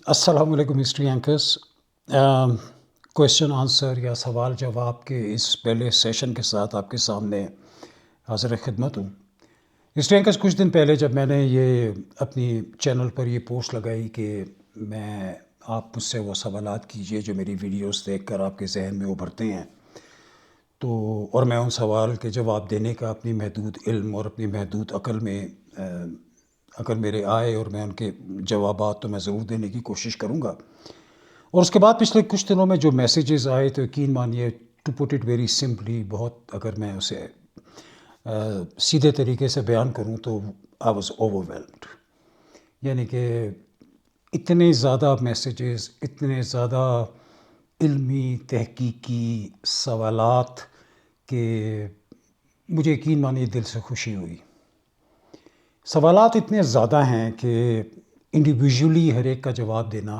السلام علیکم history anchors. Question answer یا سوال جواب کے اس پہلے سیشن کے ساتھ آپ کے سامنے حاضر خدمت ہوں. ہسٹری اینکرس کچھ دن پہلے جب میں نے یہ اپنی چینل پر یہ پوسٹ لگائی کہ آپ مجھ سے وہ سوالات کیجئے جو میری ویڈیوز دیکھ کر آپ کے ذہن میں ابھرتے ہیں، تو اور میں ان سوال کے جواب دینے کا اپنی محدود علم اور اپنی محدود عقل میں اگر میرے آئے اور میں ان کے جوابات تو میں ضرور دینے کی کوشش کروں گا. اور اس کے بعد پچھلے کچھ دنوں میں جو میسیجز آئے تو یقین مانیے، to put it very simply, بہت اگر میں اسے سیدھے طریقے سے بیان کروں تو آئی واز اوور ویلمڈ. یعنی کہ اتنے زیادہ میسیجز، اتنے زیادہ علمی تحقیقی سوالات کہ مجھے یقین مانیے دل سے خوشی ہوئی. سوالات اتنے زیادہ ہیں کہ انڈیویژولی ہر ایک کا جواب دینا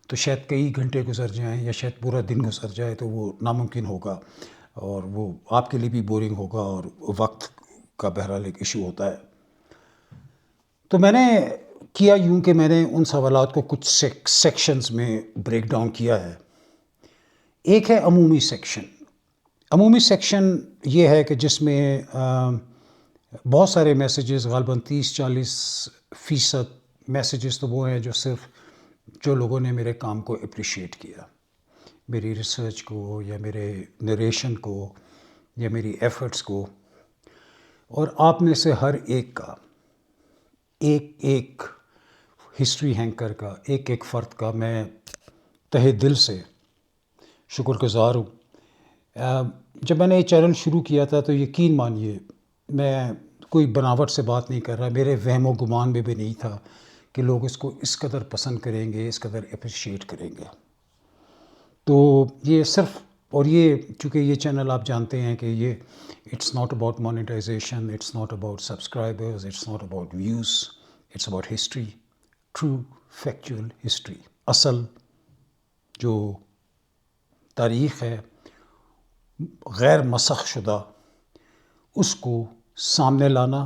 تو شاید کئی گھنٹے گزر جائیں یا شاید پورا دن گزر جائے تو وہ ناممکن ہوگا، اور وہ آپ کے لیے بھی بورنگ ہوگا، اور وقت کا بہرحال ایک ایشو ہوتا ہے. تو میں نے کیا یوں کہ میں نے ان سوالات کو کچھ سیکشنز میں بریک ڈاؤن کیا ہے. ایک ہے عمومی سیکشن. عمومی سیکشن یہ ہے کہ جس میں بہت سارے میسیجز، غالباً 30-40% میسیجز تو وہ ہیں جو صرف جو لوگوں نے میرے کام کو اپریشیٹ کیا، میری ریسرچ کو یا میرے نریشن کو یا میری ایفرٹس کو. اور آپ میں سے ہر ایک کا، ایک ہسٹری اینکر کا، ایک فرد کا میں تہہ دل سے شکر گزار ہوں. جب میں نے یہ چینل شروع کیا تھا تو یقین مانیے میں کوئی بناوٹ سے بات نہیں کر رہا، میرے وہم و گمان میں بھی نہیں تھا کہ لوگ اس کو اس قدر پسند کریں گے، اس قدر اپریشیٹ کریں گے. تو یہ صرف، اور یہ چونکہ یہ چینل آپ جانتے ہیں کہ یہ it's not about monetisation, it's not about subscribers, it's not about views, it's about history, true factual history. اصل جو تاریخ ہے غیر مسخ شدہ، اس کو سامنے لانا،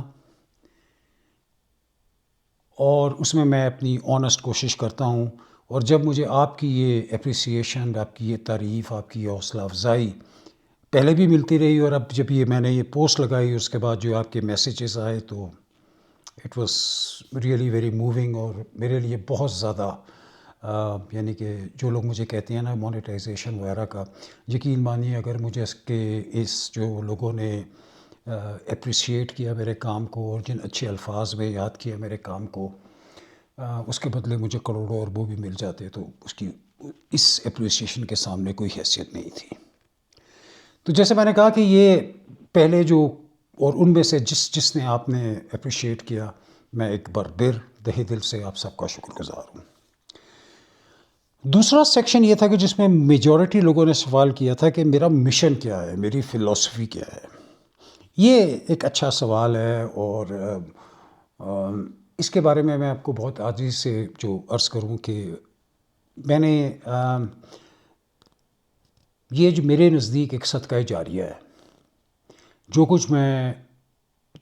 اور اس میں اپنی آنیسٹ کوشش کرتا ہوں. اور جب مجھے آپ کی یہ اپریسیشن، آپ کی یہ تعریف، آپ کی یہ حوصلہ افزائی پہلے بھی ملتی رہی، اور اب جب میں نے یہ پوسٹ لگائی اس کے بعد جو آپ کے میسیجز آئے تو it was really very moving. اور میرے لیے بہت زیادہ یعنی کہ جو لوگ مجھے کہتے ہیں نا مانیٹائزیشن وغیرہ کا، یقین مانیے اگر مجھے اس جو لوگوں نے اپریشیٹ کیا میرے کام کو اور جن اچھے الفاظ میں یاد کیا میرے کام کو، اس کے بدلے مجھے کروڑوں اربوں بھی مل جاتے تو اس کی اس اپریسیشن کے سامنے کوئی حیثیت نہیں تھی. تو جیسے میں نے کہا کہ یہ پہلے جو، اور ان میں سے جس نے آپ نے اپریشیٹ کیا، میں ایک بار تہہ دل سے آپ سب کا شکر گزار ہوں. دوسرا سیکشن یہ تھا کہ جس میں میجورٹی لوگوں نے سوال کیا تھا کہ میرا مشن کیا ہے، میری فلسفی کیا ہے. یہ ایک اچھا سوال ہے، اور اس کے بارے میں آپ کو بہت عاجزی سے جو عرض کروں کہ میں نے یہ جو میرے نزدیک ایک صدقہ جاریہ ہے. جو کچھ میں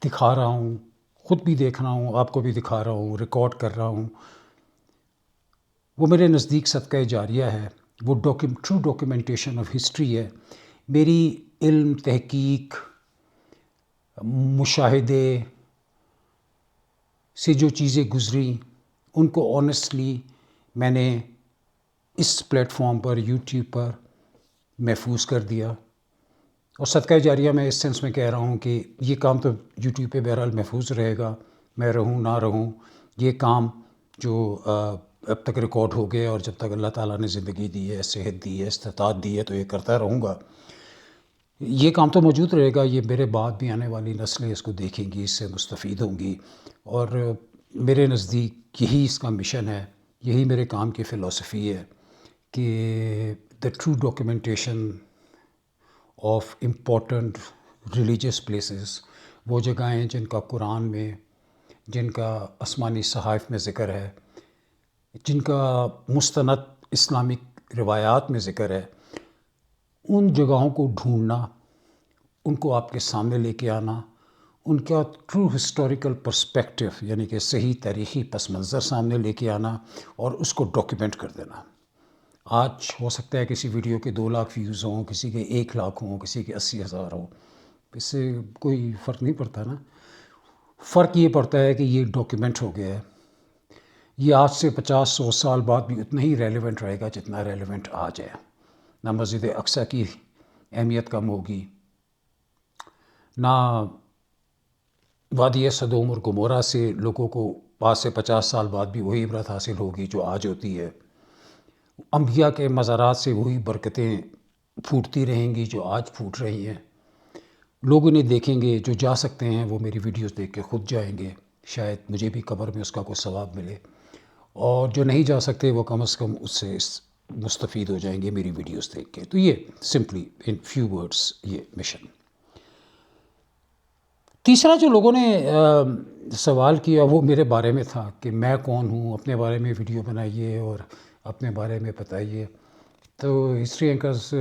دکھا رہا ہوں، خود بھی دیکھ رہا ہوں، آپ کو بھی دکھا رہا ہوں، ریکارڈ کر رہا ہوں، وہ میرے نزدیک صدقہ جاریہ ہے. وہ ٹرو ڈاکیومنٹیشن آف ہسٹری ہے. میری علم، تحقیق، مشاہدے سے جو چیزیں گزریں ان کو آنیسٹلی میں نے اس پلیٹ فارم پر، یوٹیوب پر محفوظ کر دیا. اور صدقہ جاریہ میں اس سینس میں کہہ رہا ہوں کہ یہ کام تو یوٹیوب پہ بہرحال محفوظ رہے گا، میں رہوں نہ رہوں. یہ کام جو اب تک ریکارڈ ہو گیا، اور جب تک اللہ تعالیٰ نے زندگی دی ہے، صحت دی ہے، استطاعت دی ہے، تو یہ کرتا رہوں گا. یہ کام تو موجود رہے گا، یہ میرے بعد بھی آنے والی نسلیں اس کو دیکھیں گی، اس سے مستفید ہوں گی. اور میرے نزدیک یہی اس کا مشن ہے، یہی میرے کام کی فلسفی ہے کہ the true documentation of important religious places, وہ جگہیں جن کا قرآن میں، جن کا آسمانی صحائف میں ذکر ہے، جن کا مستند اسلامک روایات میں ذکر ہے، ان جگہوں کو ڈھونڈنا، ان کو آپ کے سامنے لے کے آنا، ان کا ٹرو ہسٹوریکل پرسپیکٹو یعنی کہ صحیح تاریخی پس منظر سامنے لے کے آنا اور اس کو ڈاکیومنٹ کر دینا. آج ہو سکتا ہے کسی ویڈیو کے 2 لاکھ ویوز ہوں، کسی کے 1 لاکھ ہوں، کسی کے 80,000 ہوں، اس سے کوئی فرق نہیں پڑتا نا. فرق یہ پڑتا ہے کہ یہ ڈاکیومنٹ ہو گیا ہے. یہ آج سے 50-100 سال بعد بھی اتنا ہی ریلیونٹ رہے گا جتنا ریلیونٹ آج ہے. نہ مسجد اقصیٰ کی اہمیت کم ہوگی، نہ وادی صدوم اور گمورہ سے لوگوں کو آج سے 50 سال بعد بھی وہی عبرت حاصل ہوگی جو آج ہوتی ہے. انبیاء کے مزارات سے وہی برکتیں پھوٹتی رہیں گی جو آج پھوٹ رہی ہیں. لوگ انہیں دیکھیں گے، جو جا سکتے ہیں وہ میری ویڈیوز دیکھ کے خود جائیں گے، شاید مجھے بھی قبر میں اس کا کوئی ثواب ملے، اور جو نہیں جا سکتے وہ کم از کم اس سے مستفید ہو جائیں گے میری ویڈیوز دیکھ کے. تو یہ سمپلی ان فیو ورڈز یہ مشن. تیسرا جو لوگوں نے سوال کیا وہ میرے بارے میں تھا کہ میں کون ہوں، اپنے بارے میں ویڈیو بنائیے اور اپنے بارے میں بتائیے. تو ہسٹری اینکرز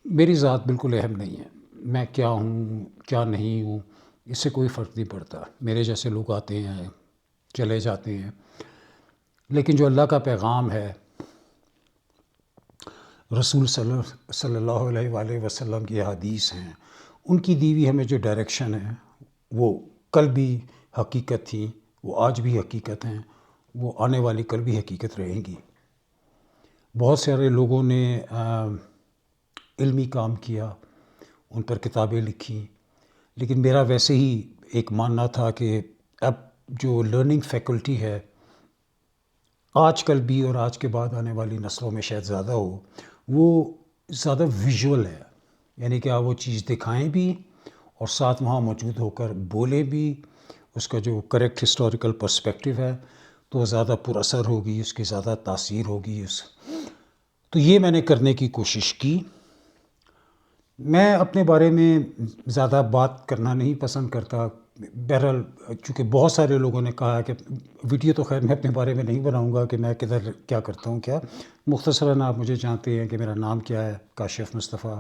میری ذات بالکل اہم نہیں ہے. میں کیا ہوں کیا نہیں ہوں اس سے کوئی فرق نہیں پڑتا. میرے جیسے لوگ آتے ہیں چلے جاتے ہیں، لیکن جو اللہ کا پیغام ہے، رسول صلی اللہ علیہ وآلہ وسلم کی حدیث ہیں، ان کی دیوی ہمیں جو ڈائریکشن ہے وہ کل بھی حقیقت تھی، وہ آج بھی حقیقت ہیں، وہ آنے والی کل بھی حقیقت رہیں گی. بہت سارے لوگوں نے علمی کام کیا، ان پر کتابیں لکھی، لیکن میرا ویسے ہی ایک ماننا تھا کہ اب جو لرننگ فیکلٹی ہے آج کل بھی اور آج کے بعد آنے والی نسلوں میں شاید زیادہ ہو، وہ زیادہ ویژول ہے. یعنی کہ آپ وہ چیز دکھائیں بھی اور ساتھ وہاں موجود ہو کر بولیں بھی، اس کا جو کریکٹ ہسٹوریکل پرسپیکٹو ہے تو زیادہ پر اثر ہوگی، اس کی زیادہ تاثیر ہوگی. تو یہ میں نے کرنے کی کوشش کی. میں اپنے بارے میں زیادہ بات کرنا نہیں پسند کرتا. بہرحال چونکہ بہت سارے لوگوں نے کہا کہ ویڈیو تو خیر میں اپنے بارے میں نہیں بناؤں گا کہ میں کدھر کیا کرتا ہوں کیا. مختصراً آپ مجھے جانتے ہیں کہ میرا نام کیا ہے، کاشف مصطفیٰ،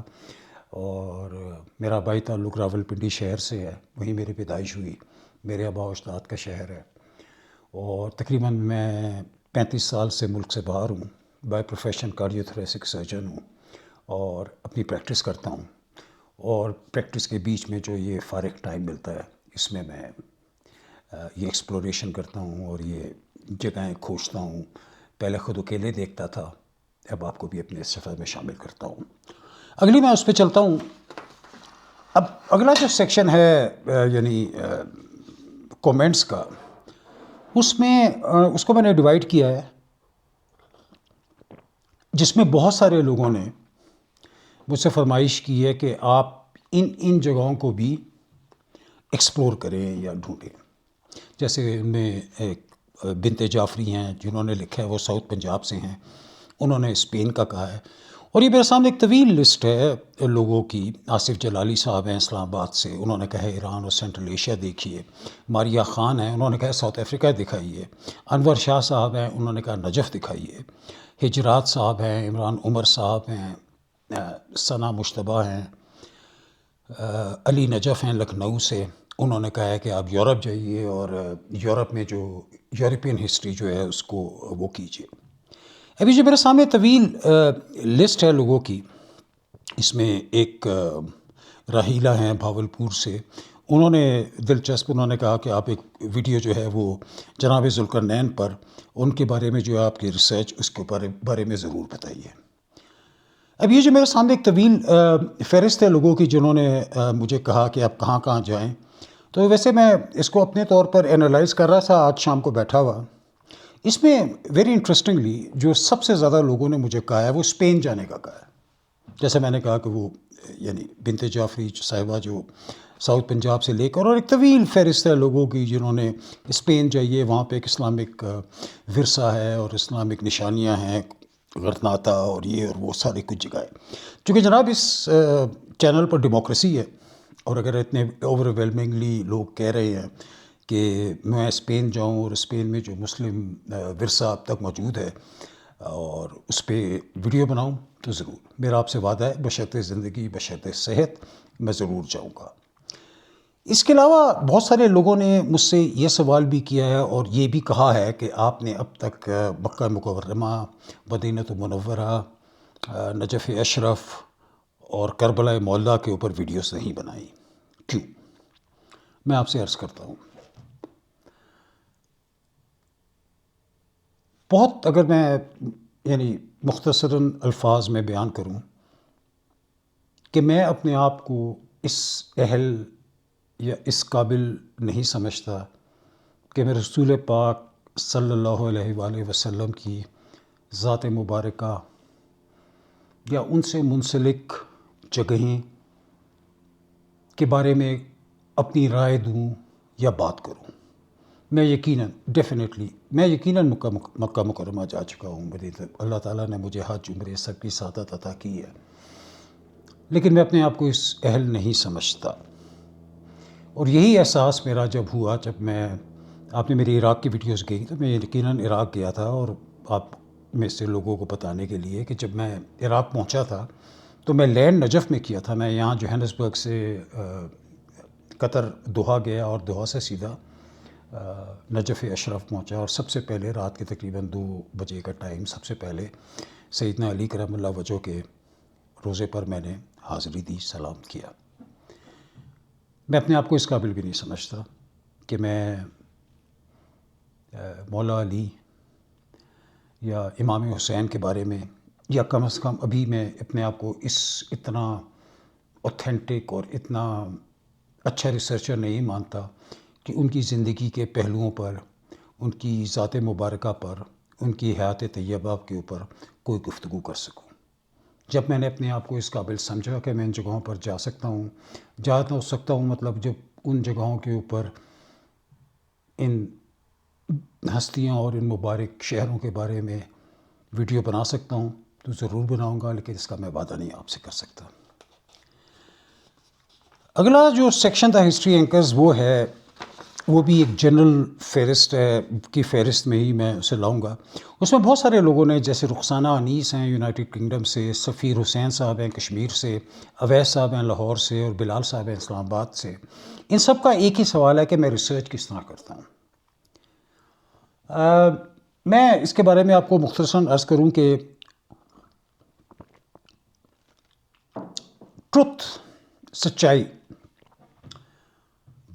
اور میرا بائی تعلق راولپنڈی شہر سے ہے، وہیں میری پیدائش ہوئی، میرے آباء و اجداد کا شہر ہے. اور تقریباً میں 35 سال سے ملک سے باہر ہوں. بائی پروفیشن کارڈیوتھوریسک سرجن ہوں اور اپنی پریکٹس کرتا ہوں. اور پریکٹس کے بیچ میں جو یہ فارغ ٹائم ملتا ہے اس میں یہ ایکسپلوریشن کرتا ہوں اور یہ جگہیں کھوجتا ہوں. پہلے خود اکیلے دیکھتا تھا، اب آپ کو بھی اپنے سفر میں شامل کرتا ہوں. اگلی میں اس پہ چلتا ہوں. اب اگلا جو سیکشن ہے یعنی کومنٹس کا، اس کو میں نے ڈیوائیڈ کیا ہے، جس میں بہت سارے لوگوں نے مجھ سے فرمائش کی ہے کہ آپ ان جگہوں کو بھی ایکسپلور کریں یا ڈھونڈیں. جیسے ان میں ایک بنت جعفری ہیں جنہوں نے لکھا ہے، وہ ساؤتھ پنجاب سے ہیں، انہوں نے اسپین کا کہا ہے. اور یہ میرے سامنے ایک طویل لسٹ ہے لوگوں کی. آصف جلالی صاحب ہیں اسلام آباد سے، انہوں نے کہا ہے ایران اور سینٹرل ایشیا دیکھیے. ماریا خان ہیں، انہوں نے کہا ساؤتھ افریقہ دکھائیے. انور شاہ صاحب ہیں، انہوں نے کہا نجف دکھائیے. ہجرات صاحب ہیں، عمران عمر صاحب ہیں، ثنا مشتبہ ہیں، علی نجف ہیں لکھنؤ سے، انہوں نے کہا ہے کہ آپ یورپ جائیے اور یورپ میں جو یورپین ہسٹری جو ہے اس کو وہ کیجیے. ابھی جو میرے سامنے طویل لسٹ ہے لوگوں کی، اس میں ایک راحیلہ ہیں بھاولپور سے، انہوں نے کہا کہ آپ ایک ویڈیو جو ہے وہ جناب ذوالقرنین پر، ان کے بارے میں جو ہے آپ کی ریسرچ اس کے بارے میں ضرور بتائیے. اب یہ جو میرے سامنے ایک طویل فہرست ہے لوگوں کی جنہوں نے مجھے کہا کہ آپ کہاں کہاں جائیں. تو ویسے میں اس کو اپنے طور پر انالائز کر رہا تھا آج شام کو بیٹھا ہوا. اس میں ویری انٹرسٹنگلی جو سب سے زیادہ لوگوں نے مجھے کہا ہے وہ اسپین جانے کا کہا ہے. جیسے میں نے کہا کہ وہ یعنی بنت جعفری صاحبہ جو ساؤتھ پنجاب سے لے کر، اور ایک طویل فہرست ہے لوگوں کی جنہوں نے اسپین جائیے، وہاں پہ ایک اسلامک ورثہ ہے اور اسلامک نشانیاں ہیں، غرناطہ اور یہ اور وہ سارے کچھ جگہیں. چونکہ جناب اس چینل پر ڈیموکریسی ہے، اور اگر اتنے اوور ویلمنگلی لوگ کہہ رہے ہیں کہ میں اسپین جاؤں اور اسپین میں جو مسلم ورثہ اب تک موجود ہے اور اس پہ ویڈیو بناؤں، تو ضرور میرا آپ سے وعدہ ہے، بشرط زندگی بشرط صحت میں ضرور جاؤں گا. اس کے علاوہ بہت سارے لوگوں نے مجھ سے یہ سوال بھی کیا ہے اور یہ بھی کہا ہے کہ آپ نے اب تک مکہ مکرمہ، مدینہ منورہ، نجف اشرف اور کربلا معلیٰ کے اوپر ویڈیوز نہیں بنائی، کیوں؟ میں آپ سے عرض کرتا ہوں، بہت اگر میں یعنی مختصراً الفاظ میں بیان کروں کہ میں اپنے آپ کو اس اہل یا اس قابل نہیں سمجھتا کہ میں رسول پاک صلی اللہ علیہ وآلہ وسلم کی ذات مبارکہ یا ان سے منسلک جگہیں کے بارے میں اپنی رائے دوں یا بات کروں۔ میں یقیناً مکہ مکرمہ جا چکا ہوں، اللہ تعالیٰ نے مجھے حج عمرے سب کی سعادت عطا کی ہے، لیکن میں اپنے آپ کو اس اہل نہیں سمجھتا۔ اور یہی احساس میرا جب ہوا، جب آپ نے میری عراق کی ویڈیوز گئی تو میں یقیناً عراق گیا تھا، اور آپ میں سے لوگوں کو بتانے کے لیے کہ جب میں عراق پہنچا تھا تو میں لینڈ نجف میں کیا تھا۔ میں یہاں جوہانسبرگ سے قطر دوحہ گیا اور دوحہ سے سیدھا نجف اشرف پہنچا، اور سب سے پہلے رات کے تقریباً 2 بجے کا ٹائم، سب سے پہلے سیدنا علی کرم اللہ وجہ کے روزے پر میں نے حاضری دی، سلام کیا۔ میں اپنے آپ کو اس قابل بھی نہیں سمجھتا کہ میں مولا علی یا امام حسین کے بارے میں، یا کم از کم ابھی میں اپنے آپ کو اتنا اوتھینٹک اور اتنا اچھا ریسرچر نہیں مانتا کہ ان کی زندگی کے پہلوؤں پر، ان کی ذات مبارکہ پر، ان کی حیات طیبہ کے اوپر کوئی گفتگو کر سکوں۔ جب میں نے اپنے آپ کو اس قابل سمجھا کہ میں ان جگہوں پر جا سکتا ہوں، مطلب جب ان جگہوں کے اوپر ان ہستیاں اور ان مبارک شہروں کے بارے میں ویڈیو بنا سکتا ہوں تو ضرور بناؤں گا، لیکن اس کا میں وعدہ نہیں آپ سے کر سکتا۔ اگلا جو سیکشن تھا ہسٹری اینکرز، وہ بھی ایک جنرل فہرست کی فہرست میں ہی میں اسے لاؤں گا۔ اس میں بہت سارے لوگوں نے، جیسے رخسانہ انیس ہیں یونائٹڈ کنگڈم سے، سفیر حسین صاحب ہیں کشمیر سے، اویس صاحب ہیں لاہور سے، اور بلال صاحب ہیں اسلام آباد سے۔ ان سب کا ایک ہی سوال ہے کہ میں ریسرچ کس طرح کرتا ہوں۔ میں اس کے بارے میں آپ کو مختصراً عرض کروں کہ سچائی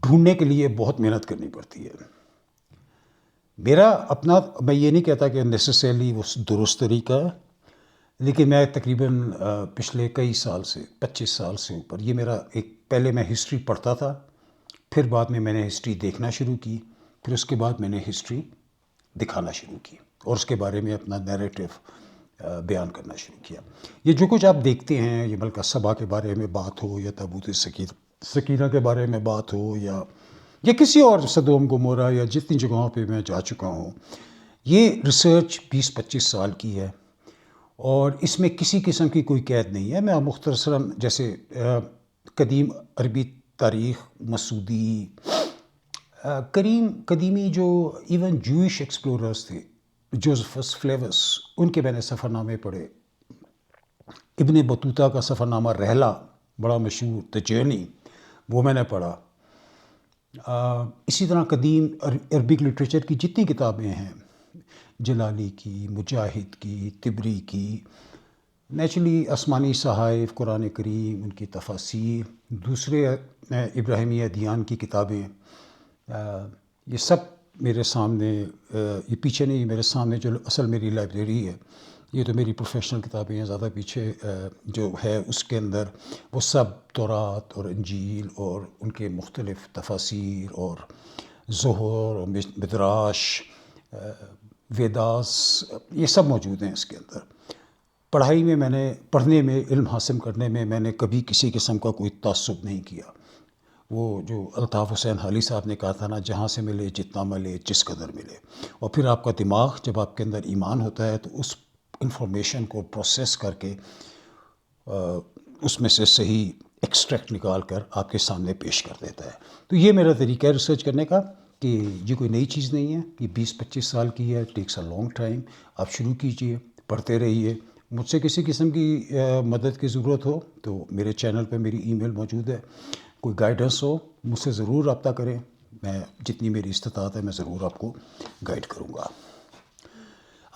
ڈھونڈنے کے لیے بہت محنت کرنی پڑتی ہے۔ میرا اپنا، میں یہ نہیں کہتا کہ نیسیسرلی وہ درست طریقہ ہے، لیکن میں تقریباً پچھلے کئی سال سے، 25 سال سے اوپر، یہ میرا پہلے میں ہسٹری پڑھتا تھا، پھر بعد میں نے ہسٹری دیکھنا شروع کی، پھر اس کے بعد میں نے ہسٹری دکھانا شروع کی اور اس کے بارے میں اپنا نیریٹو بیان کرنا شروع کیا۔ یہ جو کچھ آپ دیکھتے ہیں، یہ ملکہ سبا کے بارے میں بات ہو، یا تابوت سکینہ کے بارے میں بات ہو، یا کسی اور سدوم گمورہ، یا جتنی جگہوں پہ میں جا چکا ہوں، یہ ریسرچ 20-25 سال کی ہے، اور اس میں کسی قسم کی کوئی قید نہیں ہے۔ میں مختصراً جیسے قدیم عربی تاریخ، مسعودی، قدیمی جو ایون جوئش ایکسپلوررز تھے، جوزفس فلیوس، ان کے میں نے سفر نامے پڑھے۔ ابن بطوطہ کا سفر نامہ رحلہ بڑا مشہور، دی جرنی، وہ میں نے پڑھا۔ اسی طرح قدیم عربک لٹریچر کی جتنی کتابیں ہیں، جلالی کی، مجاہد کی، طبری کی، نیچرلی آسمانی صحائف، قرآن کریم، ان کی تفاسیر، دوسرے ابراہیمی ادیان کی کتابیں، یہ سب میرے سامنے، یہ پیچھے نہیں، میرے سامنے جو اصل میری لائبریری ہے، یہ تو میری پروفیشنل کتابیں ہیں، زیادہ پیچھے جو ہے اس کے اندر وہ سب تورات اور انجیل اور ان کے مختلف تفاسیر اور زہر اور مدراش، ویداس، یہ سب موجود ہیں اس کے اندر۔ پڑھائی میں پڑھنے میں، علم حاصل کرنے میں نے کبھی کسی قسم کا کوئی تعصب نہیں کیا۔ وہ جو الطاف حسین حالی صاحب نے کہا تھا نا، جہاں سے ملے جتنا ملے، جس قدر ملے، اور پھر آپ کا دماغ جب آپ کے اندر ایمان ہوتا ہے تو اس انفارمیشن کو پروسیس کر کے اس میں سے صحیح ایکسٹریکٹ نکال کر آپ کے سامنے پیش کر دیتا ہے۔ تو یہ میرا طریقہ ہے ریسرچ کرنے کا، کہ یہ کوئی نئی چیز نہیں ہے، یہ 20-25 سال کی ہے، ٹیکس اے لانگ ٹائم۔ آپ شروع کیجئے، پڑھتے رہیے۔ مجھ سے کسی قسم کی مدد کی ضرورت ہو تو میرے چینل پہ میری ای میل موجود ہے، کوئی گائیڈنس ہو مجھ سے ضرور رابطہ کریں. میں جتنی میری استطاعت ہے میں ضرور آپ کو گائیڈ کروں گا.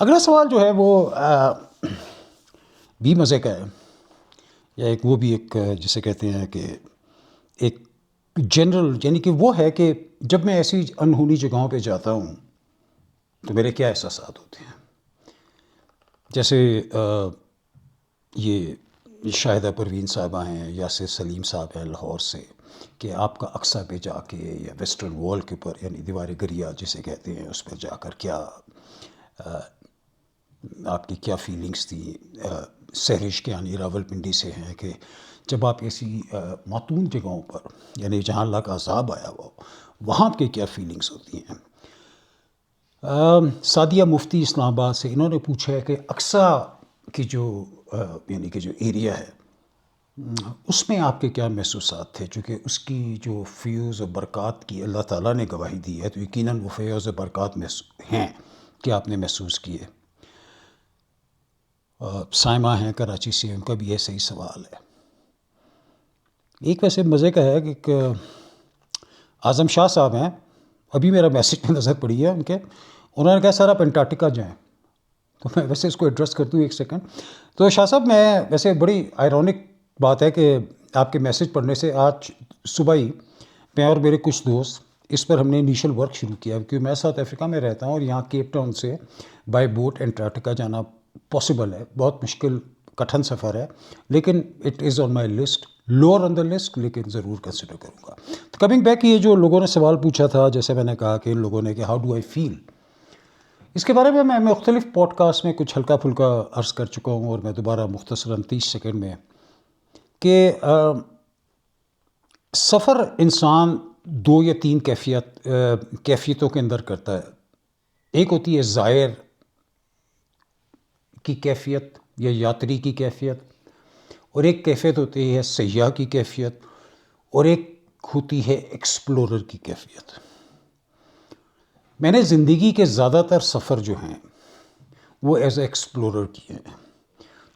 اگلا سوال جو ہے وہ بھی مزے کا ہے، یا وہ بھی ایک جسے کہتے ہیں کہ ایک جنرل، یعنی کہ وہ ہے کہ جب میں ایسی انہونی جگہوں پہ جاتا ہوں تو میرے کیا احساسات ہوتے ہیں. جیسے یہ شاہدہ پروین صاحبہ ہیں، یاسر سلیم صاحب ہیں لاہور سے، کہ آپ کا اقصیٰ پہ جا کے یا ویسٹرن وال کے اوپر، یعنی دیوار گریا جسے کہتے ہیں، اس پر جا کر کیا آپ کی کیا فیلنگس تھی. سہرش کے یعنی راول پنڈی سے ہیں کہ جب آپ ایسی ماتون جگہوں پر، یعنی جہاں اللہ کا عذاب آیا ہو، وہاں کے کیا فیلنگس ہوتی ہیں. سعدیہ مفتی اسلام آباد سے، انہوں نے پوچھا ہے کہ اقصیٰ کی جو یعنی کہ جو ایریا ہے اس میں آپ کے کیا محسوسات تھے، چونکہ اس کی جو فیوز و برکات کی اللہ تعالیٰ نے گواہی دی ہے تو یقیناً وہ فیوز و برکات ہیں کہ آپ نے محسوس کیے. سائمہ ہیں کراچی سے، ان کا بھی ایسا ہی سوال ہے. ایک ویسے مزے کا ہے کہ ایک اعظم شاہ صاحب ہیں، ابھی میرا میسیج میں نظر پڑی ہے ان کے، انہوں نے کہا سر آپ انٹارکٹیکا جائیں. تو میں ویسے اس کو ایڈریس کرتا ہوں ایک سیکنڈ. تو شاہ صاحب، میں ویسے بڑی آئرونک بات ہے کہ آپ کے میسیج پڑھنے سے آج صبح ہی میں اور میرے کچھ دوست اس پر ہم نے انیشیل ورک شروع کیا، کیونکہ میں ساؤتھ افریقہ میں رہتا ہوں اور یہاں کیپ ٹاؤن سے بائی بوٹ انٹارکٹیکا جانا پاسبل ہے. بہت مشکل کٹھن سفر ہے، لیکن it is on my list, lower on the list, لیکن ضرور کنسیڈر کروں گا. تو کمنگ بیک، یہ جو لوگوں نے سوال پوچھا تھا، جیسے میں نے کہا کہ ان لوگوں نے کہ ہاؤ ڈو آئی فیل، اس کے بارے میں مختلف پوڈ کاسٹ میں کچھ ہلکا پھلکا عرض کر چکا ہوں، اور میں دوبارہ مختصراً 30 سیکنڈ میں کہ سفر انسان 2 یا 3 کیفیتوں کے اندر کرتا ہے. ایک ہوتی ہے زائر کی کیفیت یا یاتری کی کیفیت، اور ایک کیفیت ہوتی ہے سیاح کی کیفیت، اور ایک ہوتی ہے ایکسپلورر کی کیفیت. میں نے زندگی کے زیادہ تر سفر جو ہیں وہ ایز اے ایکسپلورر کیے ہیں.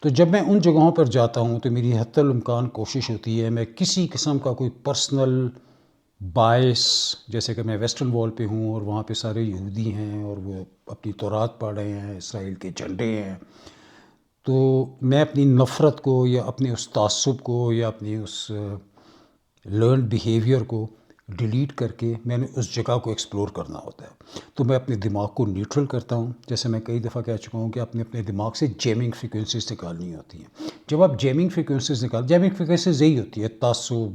تو جب میں ان جگہوں پر جاتا ہوں تو میری حتی الامکان کوشش ہوتی ہے میں کسی قسم کا کوئی پرسنل باعث، جیسے کہ میں ویسٹرن وال پہ ہوں اور وہاں پہ سارے یہودی ہیں اور وہ اپنی تورات پڑھ رہے ہیں، اسرائیل کے جھنڈے ہیں، تو میں اپنی نفرت کو یا اپنے اس تعصب کو یا اپنی اس لرنڈ بیہیویئر کو ڈیلیٹ کر کے میں نے اس جگہ کو ایکسپلور کرنا ہوتا ہے. تو میں اپنے دماغ کو نیوٹرل کرتا ہوں، جیسے میں کئی دفعہ کہہ چکا ہوں کہ اپنے دماغ سے جیمنگ فریکوینسیز نکالنی ہوتی ہیں. جب آپ جیمنگ فریکوینسیز یہی ہوتی ہے تعصب،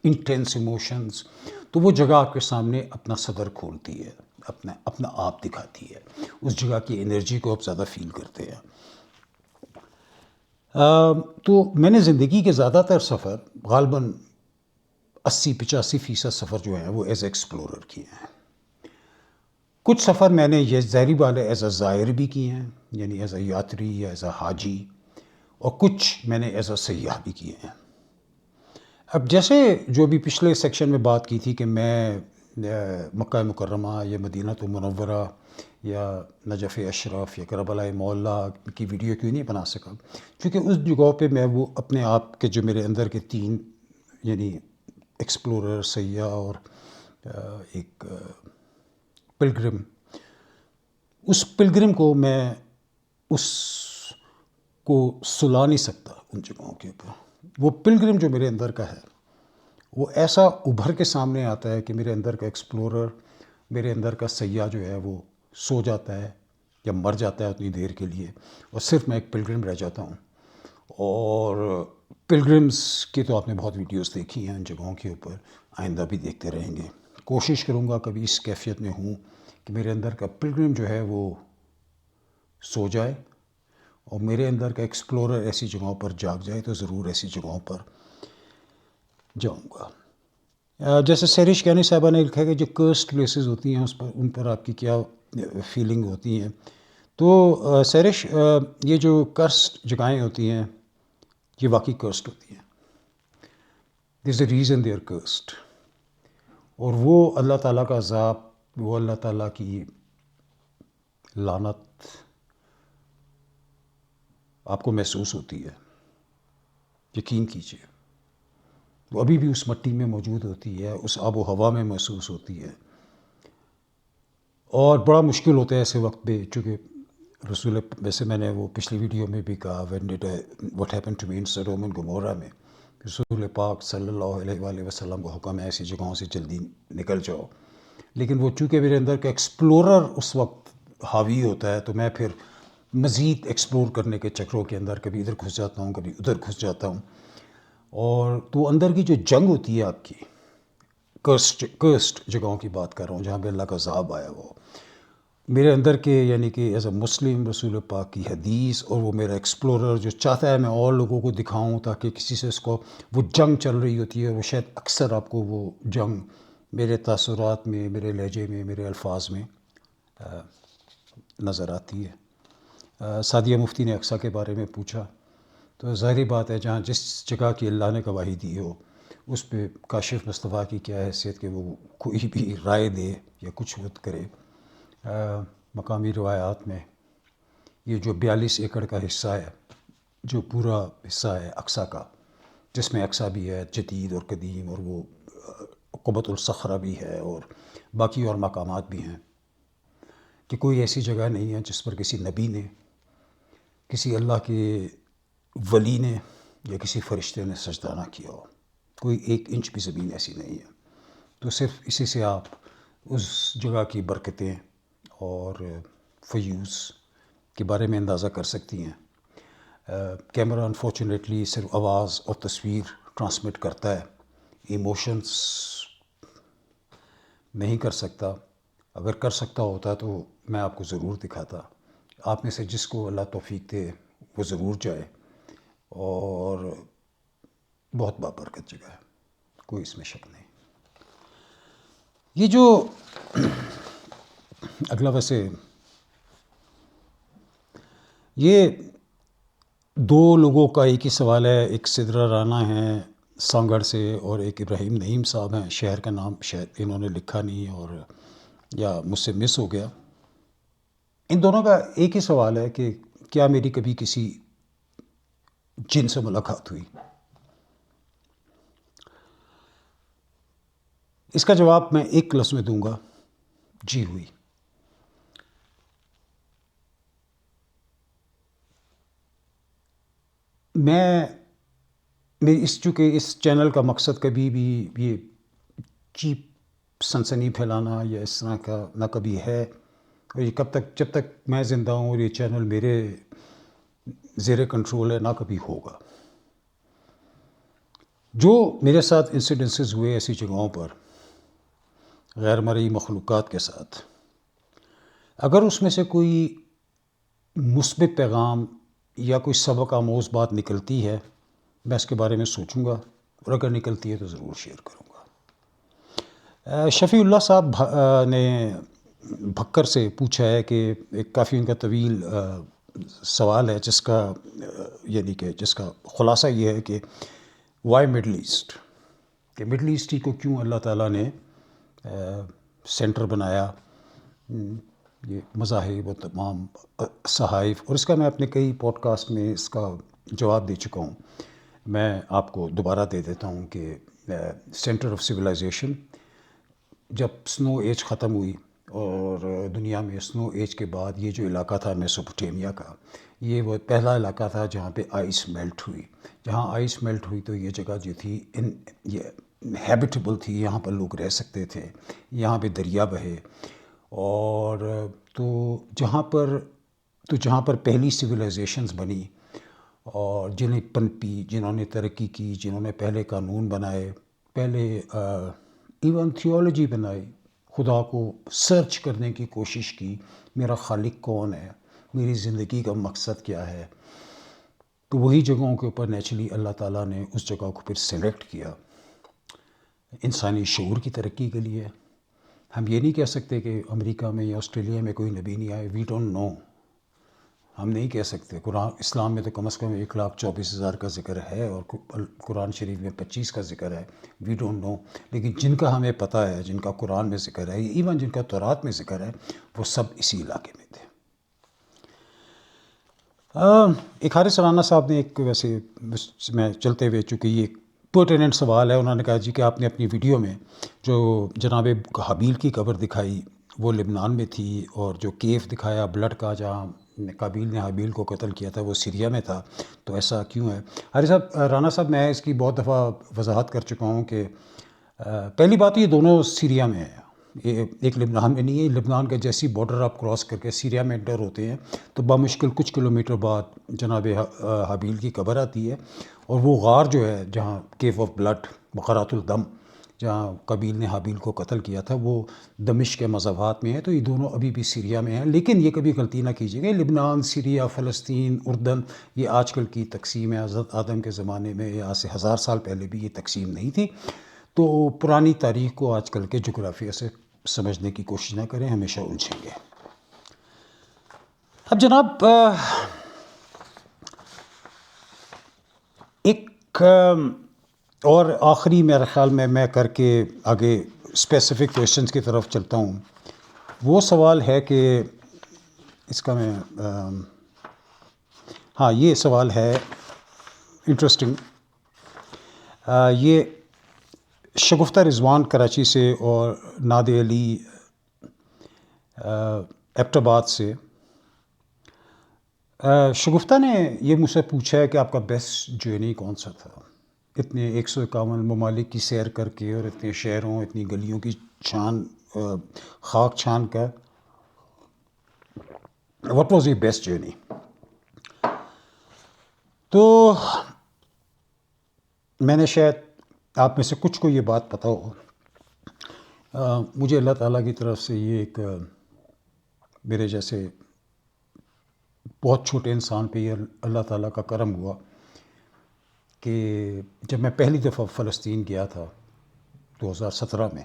انٹینس ایموشنز، تو وہ جگہ آپ کے سامنے اپنا صدر کھولتی ہے، اپنا آپ دکھاتی ہے، اس جگہ کی انرجی کو آپ زیادہ فیل کرتے ہیں. تو میں نے زندگی کے زیادہ تر سفر غالباً 80-85% سفر جو ہیں وہ ایز اے ایکسپلورر کیے ہیں. کچھ سفر میں نے یہ ظاہری والے ایز اے زائر بھی کیے ہیں، یعنی ایز اے یاتری یا ایز اے حاجی، اور کچھ میں نے ایز اے سیاح بھی کیے ہیں. اب جیسے جو بھی پچھلے سیکشن میں بات کی تھی کہ میں مکہ مکرمہ یا مدینہ منورہ یا نجف اشرف یا کربلا معلیٰ کی ویڈیو کیوں نہیں بنا سکا، کیونکہ اس جگہوں پہ میں وہ اپنے آپ کے جو میرے اندر کے 3 یعنی ایکسپلورر، سیاح اور ایک پلگرم، اس پلگرم کو میں اس کو سلا نہیں سکتا ان جگہوں کے اوپر. وہ پلگرم جو میرے اندر کا ہے وہ ایسا ابھر کے سامنے آتا ہے کہ میرے اندر کا ایکسپلورر، میرے اندر کا سیاح جو ہے وہ سو جاتا ہے یا مر جاتا ہے اتنی دیر کے لیے، اور صرف میں ایک پلگرم رہ جاتا ہوں. اور پلگرمز کی تو آپ نے بہت ویڈیوز دیکھی ہیں ان جگہوں کے اوپر، آئندہ بھی دیکھتے رہیں گے. کوشش کروں گا کبھی اس کیفیت میں ہوں کہ میرے اندر کا پلگرم جو ہے وہ سو جائے اور میرے اندر کا ایکسپلورر ایسی جگہوں پر جاگ جائے، تو ضرور ایسی جگہوں پر جاؤں گا. جیسے سہرش کیانی صاحبہ نے لکھا ہے کہ جو کرسڈ پلیسز ہوتی ہیں ان پر آپ کی کیا فیلنگ ہوتی ہیں. تو سہرش، یہ جو کرسڈ جگہیں ہوتی ہیں یہ واقعی کرسڈ ہوتی ہیں. There is a reason they are cursed, اور وہ اللہ تعالیٰ کا عذاب، وہ اللہ تعالیٰ کی لعنت آپ کو محسوس ہوتی ہے. یقین کیجیے. وہ ابھی بھی اس مٹی میں موجود ہوتی ہے، اس آب و ہوا میں محسوس ہوتی ہے، اور بڑا مشکل ہوتا ہے ایسے وقت پہ، چونکہ ویسے میں نے وہ پچھلی ویڈیو میں بھی کہا what happen to me in Sodom and Gomorrah میں، رسول پاک صلی اللہ علیہ وآلہ وسلم کو حکم ہے ایسی جگہوں سے جلدی نکل جاؤ، لیکن وہ چونکہ میرے اندر کا ایکسپلورر اس وقت حاوی ہوتا ہے، تو میں پھر مزید ایکسپلور کرنے کے چکروں کے اندر کبھی ادھر گھس جاتا ہوں، کبھی ادھر گھس جاتا ہوں، اور تو اندر کی جو جنگ ہوتی ہے آپ کی کرسٹ جگہوں کی بات کر رہا ہوں جہاں پہ اللہ کا عذاب آیا، وہ میرے اندر کے یعنی کہ ایز اے مسلم رسول پاک کی حدیث، اور وہ میرا ایکسپلورر جو چاہتا ہے میں اور لوگوں کو دکھاؤں تاکہ کسی سے اس کو وہ جنگ چل رہی ہوتی ہے، وہ شاید اکثر آپ کو وہ جنگ میرے تاثرات میں، میرے لہجے میں، میرے الفاظ میں نظر آتی ہے۔ سعدیہ مفتی نے اقصیٰ کے بارے میں پوچھا، تو ظاہری بات ہے جہاں جس جگہ کی اللہ نے گواہی دی ہو اس پہ کاشف مصطفیٰ کی کیا حیثیت کہ وہ کوئی بھی رائے دے یا کچھ وہ کرے۔ مقامی روایات میں یہ جو 42 ایکڑ کا حصہ ہے، جو پورا حصہ ہے اقصیٰ کا، جس میں اقصیٰ بھی ہے جدید اور قدیم، اور وہ قبۃ الصخرہ بھی ہے، اور باقی اور مقامات بھی ہیں، کہ کوئی ایسی جگہ نہیں ہے جس پر کسی نبی نے، کسی اللہ کے ولی نے یا کسی فرشتے نے سجدہ نہ کیا ہو، کوئی 1 انچ بھی زمین ایسی نہیں ہے۔ تو صرف اسی سے آپ اس جگہ کی برکتیں اور فیوز کے بارے میں اندازہ کر سکتی ہیں۔ کیمرہ انفارچونیٹلی صرف آواز اور تصویر ٹرانسمٹ کرتا ہے، ایموشنز نہیں کر سکتا۔ اگر کر سکتا ہوتا تو میں آپ کو ضرور دکھاتا۔ آپ میں سے جس کو اللہ توفیق دے وہ ضرور جائے، اور بہت بابرکت جگہ ہے، کوئی اس میں شک نہیں۔ یہ جو اگلا، ویسے یہ 2 لوگوں کا ایک ہی سوال ہے، ایک سدرا رانا ہے سانگڑ سے، اور ایک ابراہیم نعیم صاحب ہیں، شہر کا نام شاید انہوں نے لکھا نہیں، اور یا مجھ سے مس ہو گیا۔ ان دونوں کا ایک ہی سوال ہے کہ کیا میری کبھی کسی جن سے ملاقات ہوئی؟ اس کا جواب میں ایک لفظ میں دوں گا، جی ہوئی۔ چونکہ اس چینل کا مقصد کبھی بھی یہ چیپ سنسنی پھیلانا یا اس طرح کا نہ کبھی ہے، اور یہ جب تک میں زندہ ہوں اور یہ چینل میرے زیر کنٹرول ہے، نہ کبھی ہوگا۔ جو میرے ساتھ انسیڈنسز ہوئے ایسی جگہوں پر غیر مرئی مخلوقات کے ساتھ، اگر اس میں سے کوئی مثبت پیغام یا کوئی سبق آموز بات نکلتی ہے، میں اس کے بارے میں سوچوں گا، اور اگر نکلتی ہے تو ضرور شیئر کروں گا۔ شفیع اللہ صاحب نے بھکر سے پوچھا ہے کہ ایک کافی ان کا طویل سوال ہے، جس کا یعنی کہ جس کا خلاصہ یہ ہے کہ وائی مڈل ایسٹ، کہ مڈل ایسٹ ہی کو کیوں اللہ تعالیٰ نے سینٹر بنایا، یہ مذاہب و تمام صحائف، اور اس کا میں اپنے کئی پوڈ کاسٹ میں اس کا جواب دے چکا ہوں۔ میں آپ کو دوبارہ دے دیتا ہوں کہ سینٹر آف سویلائزیشن، جب سنو ایج ختم ہوئی اور دنیا میں سنو ایج کے بعد یہ جو علاقہ تھا میسوپوٹیمیا کا، یہ وہ پہلا علاقہ تھا جہاں پہ آئس میلٹ ہوئی۔ جہاں آئس میلٹ ہوئی تو یہ جگہ جو تھی یہ ہیبیٹیبل تھی، یہاں پر لوگ رہ سکتے تھے، یہاں پہ دریا بہے، اور جہاں پر پہلی سویلائزیشنز بنی، اور جنہیں پنپی، جنہوں نے ترقی کی، جنہوں نے پہلے قانون بنائے، پہلے ایون تھیولوجی بنائی، خدا کو سرچ کرنے کی کوشش کی، میرا خالق کون ہے، میری زندگی کا مقصد کیا ہے، تو وہی جگہوں کے اوپر نیچرلی اللہ تعالیٰ نے اس جگہ کو پھر سلیکٹ کیا انسانی شعور کی ترقی کے لیے۔ ہم یہ نہیں کہہ سکتے کہ امریکہ میں یا آسٹریلیا میں کوئی نبی نہیں آئے، وی ڈونٹ نو، ہم نہیں کہہ سکتے۔ قرآن اسلام میں تو کم از کم 1,24,000 کا ذکر ہے، اور قرآن شریف میں 25 کا ذکر ہے، وی ڈونٹ نو، لیکن جن کا ہمیں پتہ ہے، جن کا قرآن میں ذکر ہے، ایون جن کا تورات میں ذکر ہے، وہ سب اسی علاقے میں تھے۔ ایک حارث رانا صاحب نے ایک، ویسے میں چلتے ہوئے، چونکہ یہ پرٹیننٹ سوال ہے. انہوں نے کہا جی کہ آپ نے اپنی ویڈیو میں جو جناب حابیل کی قبر دکھائی وہ لبنان میں تھی، اور جو کیف دکھایا بلڈ کا جہاں قابیل نے حابیل کو قتل کیا تھا وہ سیریا میں تھا، تو ایسا کیوں ہے؟ حاری صاحب، رانا صاحب، میں اس کی بہت دفعہ وضاحت کر چکا ہوں کہ پہلی بات یہ دونوں سیریا میں ہیں، یہ ایک لبنان میں نہیں ہے. لبنان کا جیسی بارڈر آپ کراس کر کے سیریا میں انٹر ہوتے ہیں تو بامشکل کچھ کلومیٹر بعد جناب حابیل کی قبر آتی ہے، اور وہ غار جو ہے جہاں کیف آف بلڈ بقرات الدم جہاں قابیل نے حابیل کو قتل کیا تھا وہ دمشق کے مذہبات میں ہے. تو یہ دونوں ابھی بھی سیریا میں ہیں. لیکن یہ کبھی غلطی نہ کیجیے گا، لبنان، سیریا، فلسطین، اردن یہ آج کل کی تقسیم ہے. حضرت آدم کے زمانے میں یا سے 1000 سال پہلے بھی یہ تقسیم نہیں تھی. تو پرانی تاریخ کو آج کل کے جغرافیہ سے سمجھنے کی کوشش نہ کریں، ہمیشہ الجھیں گے. اب جناب ایک اور آخری میرے خیال میں کر کے آگے اسپیسیفک کویشچنس کی طرف چلتا ہوں. وہ سوال ہے کہ اس کا میں ہاں یہ سوال ہے انٹرسٹنگ. یہ شگفتہ رضوان کراچی سے اور نادر علی ایبٹ آباد سے. شگفتہ نے یہ مجھ سے پوچھا ہے کہ آپ کا بیسٹ جرنی کون سا تھا، اتنے 151 ممالک کی سیر کر کے اور اتنے شہروں اتنی گلیوں کی خاک چھان کر. What was your best journey? تو میں نے شاید آپ میں سے کچھ کو یہ بات پتہ ہو، مجھے اللہ تعالیٰ کی طرف سے یہ ایک میرے جیسے بہت چھوٹے انسان پہ یہ اللہ تعالیٰ کا کرم ہوا کہ جب میں پہلی دفعہ فلسطین گیا تھا 2017 میں،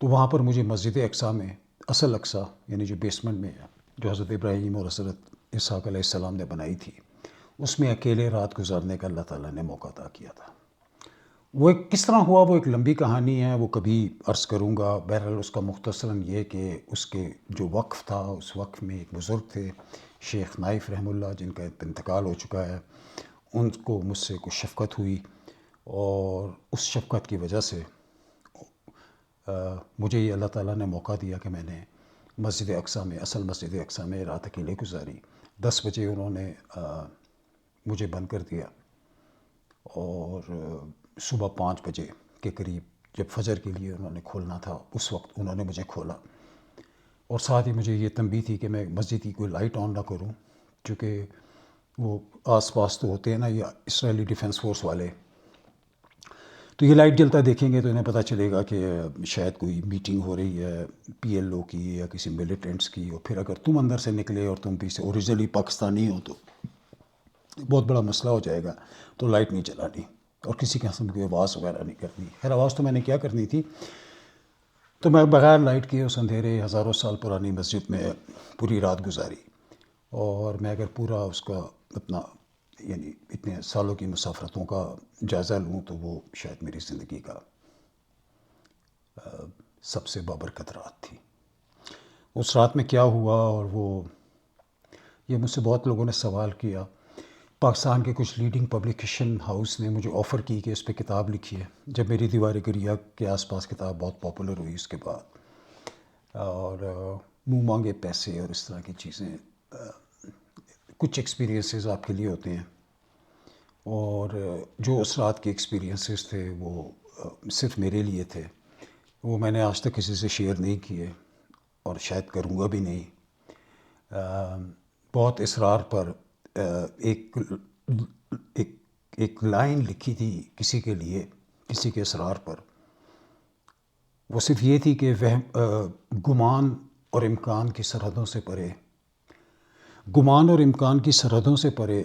تو وہاں پر مجھے مسجد اقصیٰ میں، اصل اقصیٰ یعنی جو بیسمنٹ میں ہے، جو حضرت ابراہیم اور حضرت اسحاق علیہ السلام نے بنائی تھی، اس میں اکیلے رات گزارنے کا اللہ تعالیٰ نے موقع عطا کیا تھا. وہ کس طرح ہوا وہ ایک لمبی کہانی ہے، وہ کبھی عرض کروں گا. بہرحال اس کا مختصراً یہ کہ اس کے جو وقف تھا، اس وقف میں ایک بزرگ تھے شیخ نائف رحمہ اللہ، جن کا انتقال ہو چکا ہے. ان کو مجھ سے کچھ شفقت ہوئی، اور اس شفقت کی وجہ سے مجھے یہ اللہ تعالیٰ نے موقع دیا کہ میں نے مسجد اقصیٰ میں، اصل مسجد اقصیٰ میں رات اکیلے گزاری. 10 بجے انہوں نے مجھے بند کر دیا، اور صبح 5 بجے کے قریب جب فجر کے لیے انہوں نے کھولنا تھا، اس وقت انہوں نے مجھے کھولا. اور ساتھ ہی مجھے یہ تنبیہ تھی کہ میں مسجد کی کوئی لائٹ آن نہ کروں، چونکہ وہ آس پاس تو ہوتے ہیں نا یہ اسرائیلی ڈیفنس فورس والے، تو یہ لائٹ جلتا دیکھیں گے تو انہیں پتہ چلے گا کہ شاید کوئی میٹنگ ہو رہی ہے PLO کی یا کسی ملیٹنٹس کی. اور پھر اگر تم اندر سے نکلے اور تم بھی سے اوریجنلی پاکستانی ہو تو بہت بڑا مسئلہ ہو جائے گا. تو لائٹ نہیں جلانی اور کسی قسم کی آواز وغیرہ نہیں کرنی. خیر آواز تو میں نے کیا کرنی تھی، تو میں بغیر لائٹ کے اس اندھیرے ہزاروں سال پرانی مسجد میں پوری رات گزاری. اور میں اگر پورا اس کا اپنا یعنی اتنے سالوں کی مسافرتوں کا جائزہ لوں تو وہ شاید میری زندگی کا سب سے بابرکت رات تھی. اس رات میں کیا ہوا، اور وہ یہ مجھ سے بہت لوگوں نے سوال کیا. پاکستان کے کچھ لیڈنگ پبلیکیشن ہاؤس نے مجھے آفر کی کہ اس پہ کتاب لکھی ہے، جب میری دیوار گریہ کے آس پاس کتاب بہت پاپولر ہوئی اس کے بعد. اور منہ مانگے پیسے اور اس طرح کی چیزیں، کچھ ایکسپیرینسز آپ کے لیے ہوتے ہیں، اور جو اس رات کے ایکسپیرینسز تھے وہ صرف میرے لیے تھے. وہ میں نے آج تک کسی سے شیئر نہیں کیے اور شاید کروں گا بھی نہیں. بہت اصرار پر ایک لائن لکھی تھی کسی کے لیے، کسی کے اصرار پر. وہ صرف یہ تھی کہ گمان اور امکان کی سرحدوں سے پرے، گمان اور امکان کی سرحدوں سے پرے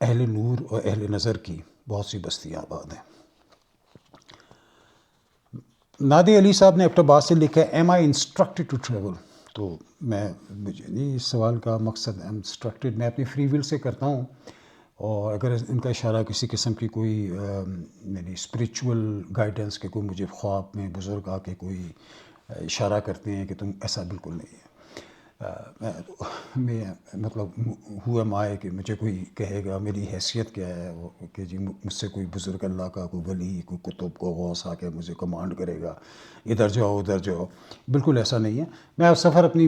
اہل نور اور اہل نظر کی بہت سی بستیاں آباد ہیں. نادر علی صاحب نے ایبٹ آباد سے لکھا ہے am I instructed to travel. تو مجھے نہیں اس سوال کا مقصد انسٹرکٹیڈ میں اپنی فری ول سے کرتا ہوں، اور اگر ان کا اشارہ کسی قسم کی کوئی یعنی اسپریچول گائیڈنس کے کوئی مجھے خواب میں بزرگ آ کے کوئی اشارہ کرتے ہیں کہ تم ایسا، بالکل نہیں ہے. میں مطلب ہوا مائے کہ مجھے کوئی کہے گا میری حیثیت کیا ہے کہ جی مجھ سے کوئی بزرگ اللہ کا کوئی ولی کوئی کتب کو غوث آ کے مجھے کمانڈ کرے گا ادھر جاؤ ادھر جاؤ. بالکل ایسا نہیں ہے. میں سفر اپنی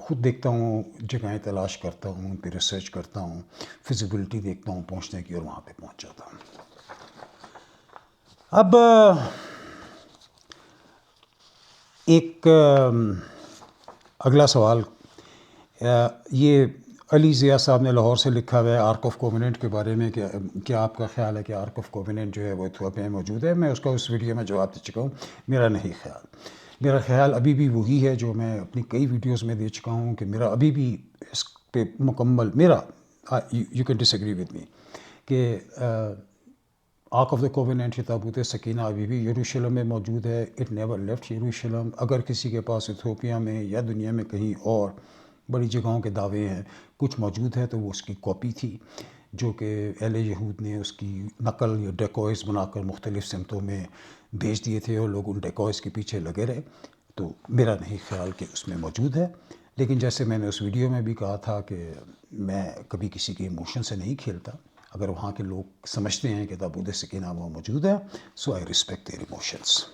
خود دیکھتا ہوں, جگہیں تلاش کرتا ہوں, ان پہ ریسرچ کرتا ہوں, فزیبلٹی دیکھتا ہوں پہنچنے کی اور وہاں پہ پہنچ جاتا ہوں. اب ایک اگلا سوال, یہ علی ضیاء صاحب نے لاہور سے لکھا ہوا ہے آرک آف کووننٹ کے بارے میں کہ کیا آپ کا خیال ہے کہ آرک آف کووننٹ جو ہے وہ ایتھوپیا میں موجود ہے. میں اس کا اس ویڈیو میں جواب دے چکا ہوں. میرا نہیں خیال, میرا خیال ابھی بھی وہی ہے جو میں اپنی کئی ویڈیوز میں دے چکا ہوں کہ میرا ابھی بھی اس پہ مکمل میرا you can disagree with me کہ آرک آف دا کووننٹ یا تابوت سکینہ ابھی بھی یروشلم میں موجود ہے. اٹ نیور لیفٹ یروشلم. اگر کسی کے پاس ایتھوپیا میں یا دنیا میں کہیں اور بڑی جگہوں کے دعوے ہیں کچھ موجود ہے تو وہ اس کی کاپی تھی جو کہ اہل یہود نے اس کی نقل یا ڈیکوائز بنا کر مختلف سمتوں میں بھیج دیے تھے اور لوگ ان ڈیکوائز کے پیچھے لگے رہے. تو میرا نہیں خیال کہ اس میں موجود ہے. لیکن جیسے میں نے اس ویڈیو میں بھی کہا تھا کہ میں کبھی کسی کے ایموشن سے نہیں کھیلتا. اگر وہاں کے لوگ سمجھتے ہیں کہ تابوت سکینہ وہاں موجود ہے سو آئی ریسپیکٹ دیئر ایموشنس.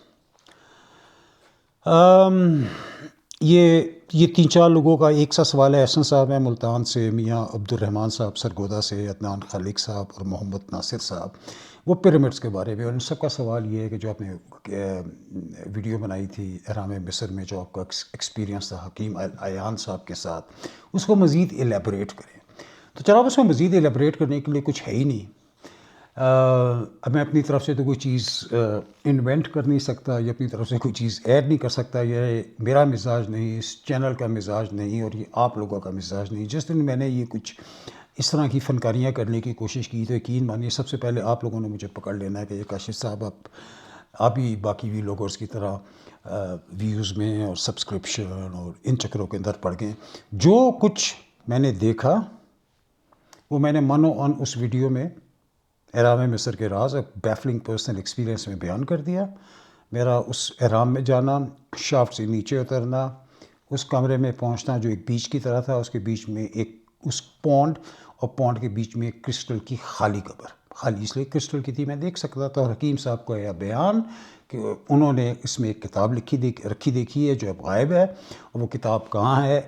یہ 3-4 لوگوں کا ایک سا سوال ہے. احسن صاحب ہیں ملتان سے, میاں عبد الرحمن صاحب سرگودا سے, عدنان خالق صاحب اور محمد ناصر صاحب, وہ پیرامڈس کے بارے میں. اور ان سب کا سوال یہ ہے کہ جو آپ نے ویڈیو بنائی تھی احرام مصر میں جو آپ کا ایکسپیرینس تھا حکیم ایان صاحب کے ساتھ, اس کو مزید ایلیبوریٹ کریں. تو جناب اس میں مزید ایلیبوریٹ کرنے کے لیے کچھ ہے ہی نہیں. اب میں اپنی طرف سے تو کوئی چیز انوینٹ کر نہیں سکتا یا اپنی طرف سے کوئی چیز ایڈ نہیں کر سکتا. یہ میرا مزاج نہیں, اس چینل کا مزاج نہیں, اور یہ آپ لوگوں کا مزاج نہیں. جس دن میں نے یہ کچھ اس طرح کی فنکاریاں کرنے کی کوشش کی تو یقین مانیے سب سے پہلے آپ لوگوں نے مجھے پکڑ لینا ہے کہ یہ کاشف صاحب آپ بھی باقی ویلوگرز کی طرح ویوز میں اور سبسکرپشن اور ان چکروں کے اندر پڑ گئے. جو کچھ میں نے دیکھا وہ میں نے من و ان اس ویڈیو میں احرام مصر کے راز ایک بیفلنگ پرسنل ایکسپیرینس میں بیان کر دیا. میرا اس احرام میں جانا, شافٹ سے نیچے اترنا, اس کمرے میں پہنچنا جو ایک بیچ کی طرح تھا, اس کے بیچ میں ایک اس پونڈ اور پونڈ کے بیچ میں ایک کرسٹل کی خالی قبر. خالی اس لیے کرسٹل کی تھی میں دیکھ سکتا تھا. اور حکیم صاحب کا یہ بیان کہ انہوں نے اس میں ایک کتاب رکھی دیکھی ہے جو اب غائب ہے, اور وہ کتاب کہاں ہے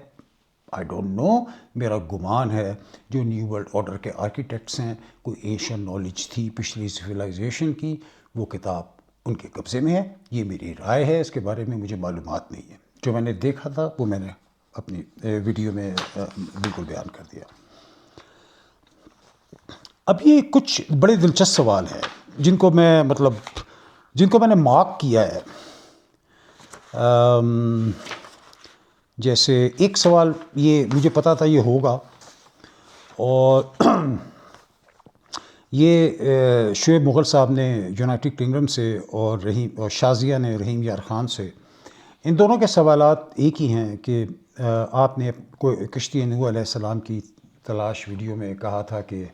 آئی ڈونٹ نو. میرا گمان ہے جو نیو ورلڈ آرڈر کے آرکیٹیکٹس ہیں, کوئی ایشین نالج تھی پچھلی سویلائزیشن کی, وہ کتاب ان کے قبضے میں ہے. یہ میری رائے ہے, اس کے بارے میں مجھے معلومات نہیں ہے. جو میں نے دیکھا تھا وہ میں نے اپنی ویڈیو میں بالکل بیان کر دیا. اب یہ کچھ بڑے دلچسپ سوال ہیں جن کو میں نے مارک کیا ہے. جیسے ایک سوال یہ مجھے پتا تھا یہ ہوگا, اور یہ شعیب مغل صاحب نے یونائٹڈ کنگڈم سے اور شازیہ نے رحیم یار خان سے, ان دونوں کے سوالات ایک ہی ہیں کہ آپ نے کشتی نوح علیہ السلام کی تلاش ویڈیو میں کہا تھا کہ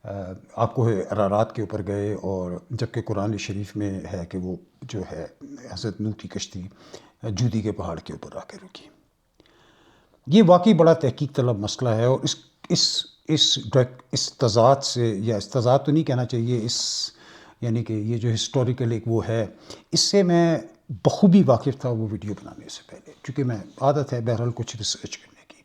آپ کو ارارات کے اوپر گئے, اور جبکہ قرآن شریف میں ہے کہ وہ جو ہے حضرت نوح کی کشتی جودی کے پہاڑ کے اوپر آ کے رکی. یہ واقعی بڑا تحقیق طلب مسئلہ ہے, اور اس تضاد سے, یا اس تضاد تو نہیں کہنا چاہیے, یعنی کہ یہ جو ہسٹوریکل ایک وہ ہے, اس سے میں بخوبی واقف تھا وہ ویڈیو بنانے سے پہلے, چونکہ میں عادت ہے بہرحال کچھ ریسرچ کرنے کی.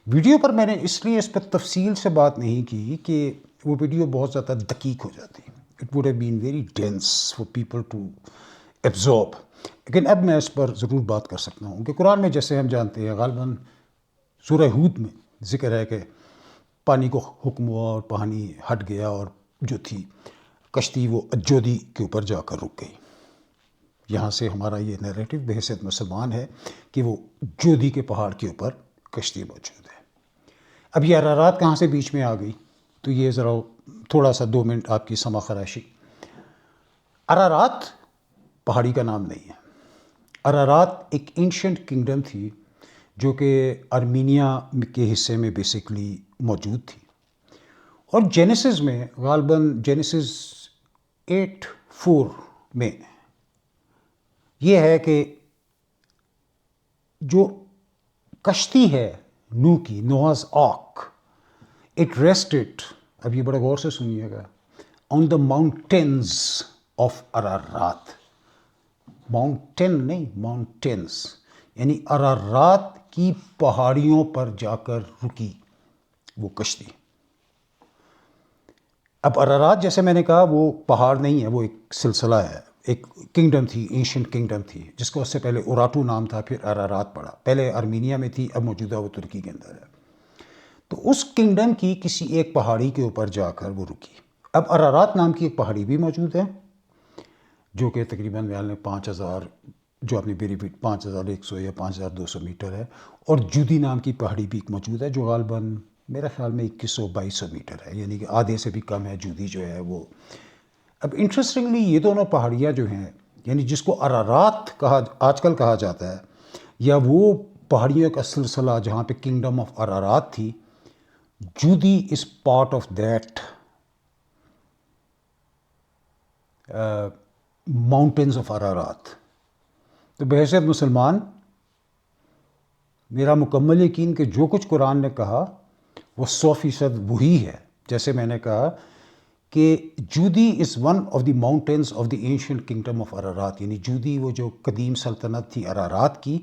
ویڈیو پر میں نے اس لیے اس پر تفصیل سے بات نہیں کی کہ وہ ویڈیو بہت زیادہ دقیق ہو جاتی. It would have been very dense for people to absorb. لیکن اب میں اس پر ضرور بات کر سکتا ہوں کہ قرآن میں جیسے ہم جانتے ہیں غالباً سورہ ہود میں ذکر ہے کہ پانی کو حکم ہوا اور پانی ہٹ گیا, اور جو تھی کشتی وہ اجودی کے اوپر جا کر رک گئی. یہاں سے ہمارا یہ نیریٹو بحیثیت مسلمان ہے کہ وہ جودی کے پہاڑ کے اوپر کشتی موجود ہے. اب یہ ارارات کہاں سے بیچ میں آ گئی, تو یہ ذرا تھوڑا سا 2 منٹ آپ کی سمع خراشی. ارارات پہاڑی کا نام نہیں ہے. ارارات ایک اینشنٹ کنگڈم تھی جو کہ ارمینیا کے حصے میں بیسیکلی موجود تھی, اور جینیسس میں غالباً جینیسس 8:4 میں یہ ہے کہ جو کشتی ہے نو کی، نوحز آرک. اٹ ریسٹڈ، اب یہ بڑا غور سے سنیے گا، آن دا ماؤنٹینز آف ارارات. ماؤنٹین نہیں، ماؤنٹینز، یعنی ارارات کی پہاڑیوں پر جا کر رکی وہ کشتی. اب ارارات جیسے میں نے کہا وہ پہاڑ نہیں ہے، وہ ایک سلسلہ ہے، ایک کنگڈم تھی، اینشنٹ کنگڈم تھی، جس کو اس سے پہلے اوراتو نام تھا، پھر ارارات پڑا. پہلے ارمینیا میں تھی، اب موجودہ وہ ترکی کے اندر ہے. تو اس کنگڈم کی کسی ایک پہاڑی کے اوپر جا کر وہ رکی. اب ارارات نام کی ایک پہاڑی بھی موجود ہے، جو کہ تقریباً 5000، جو اپنی بیری فٹ 5100 یا 5200 میٹر ہے. اور جودی نام کی پہاڑی بھی موجود ہے، جو غالباً میرا خیال میں 2100-2200 میٹر ہے، یعنی کہ آدھے سے بھی کم ہے جودی جو ہے وہ. اب انٹرسٹنگلی یہ دونوں پہاڑیاں جو ہیں، یعنی جس کو ارارات کہا آج کل کہا جاتا ہے، یا وہ پہاڑیوں کا سلسلہ جہاں پہ کنگڈم آف ارارات تھی، Judi is part of that mountains of Ararat. تو بحیثیت مسلمان میرا مکمل یقین کہ جو کچھ قرآن نے کہا وہ 100% وہی ہے. جیسے میں نے کہا کہ Judi is one of the mountains of the ancient kingdom of Ararat, یعنی جودی وہ جو قدیم سلطنت تھی ارارات کی،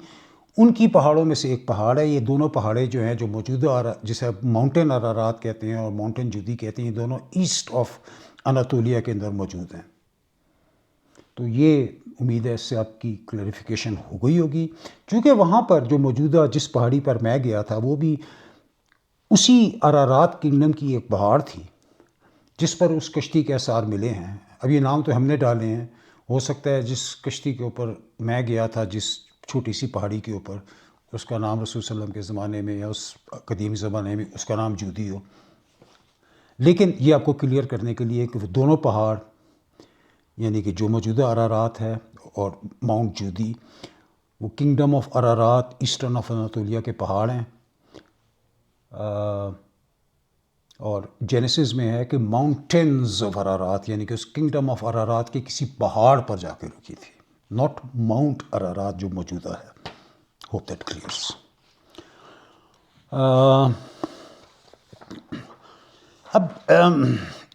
ان کی پہاڑوں میں سے ایک پہاڑ ہے. یہ دونوں پہاڑیں جو ہیں، جو موجودہ جسے ماؤنٹین ارارات کہتے ہیں اور ماؤنٹین جودی کہتے ہیں، یہ دونوں ایسٹ آف اناتولیا کے اندر موجود ہیں. تو یہ امید ہے اس سے آپ کی کلیریفیکیشن ہو گئی ہوگی. چونکہ وہاں پر جو موجودہ جس پہاڑی پر میں گیا تھا وہ بھی اسی ارارات کنگڈم کی ایک پہاڑ تھی جس پر اس کشتی کے آثار ملے ہیں. اب یہ نام تو ہم نے ڈالے ہیں، ہو سکتا ہے جس کشتی کے اوپر میں گیا تھا، جس چھوٹی سی پہاڑی کے اوپر، اس کا نام رسول صلی اللہ علیہ وسلم کے زمانے میں یا اس قدیم زمانے میں اس کا نام جودی ہو. لیکن یہ آپ کو کلیئر کرنے کے لیے کہ وہ دونوں پہاڑ، یعنی کہ جو موجودہ ارارات ہے اور ماؤنٹ جودی، وہ kingdom of Ararat eastern of Anatolia کے پہاڑ ہیں. اور جینیسس میں ہے کہ ماؤنٹینز آف ارارات، یعنی کہ اس کنگڈم آف ارارات کے کسی پہاڑ پر جا کے رکی تھی، ناٹ ماؤنٹ ارارات جو موجودہ ہے. Hope that clears. اب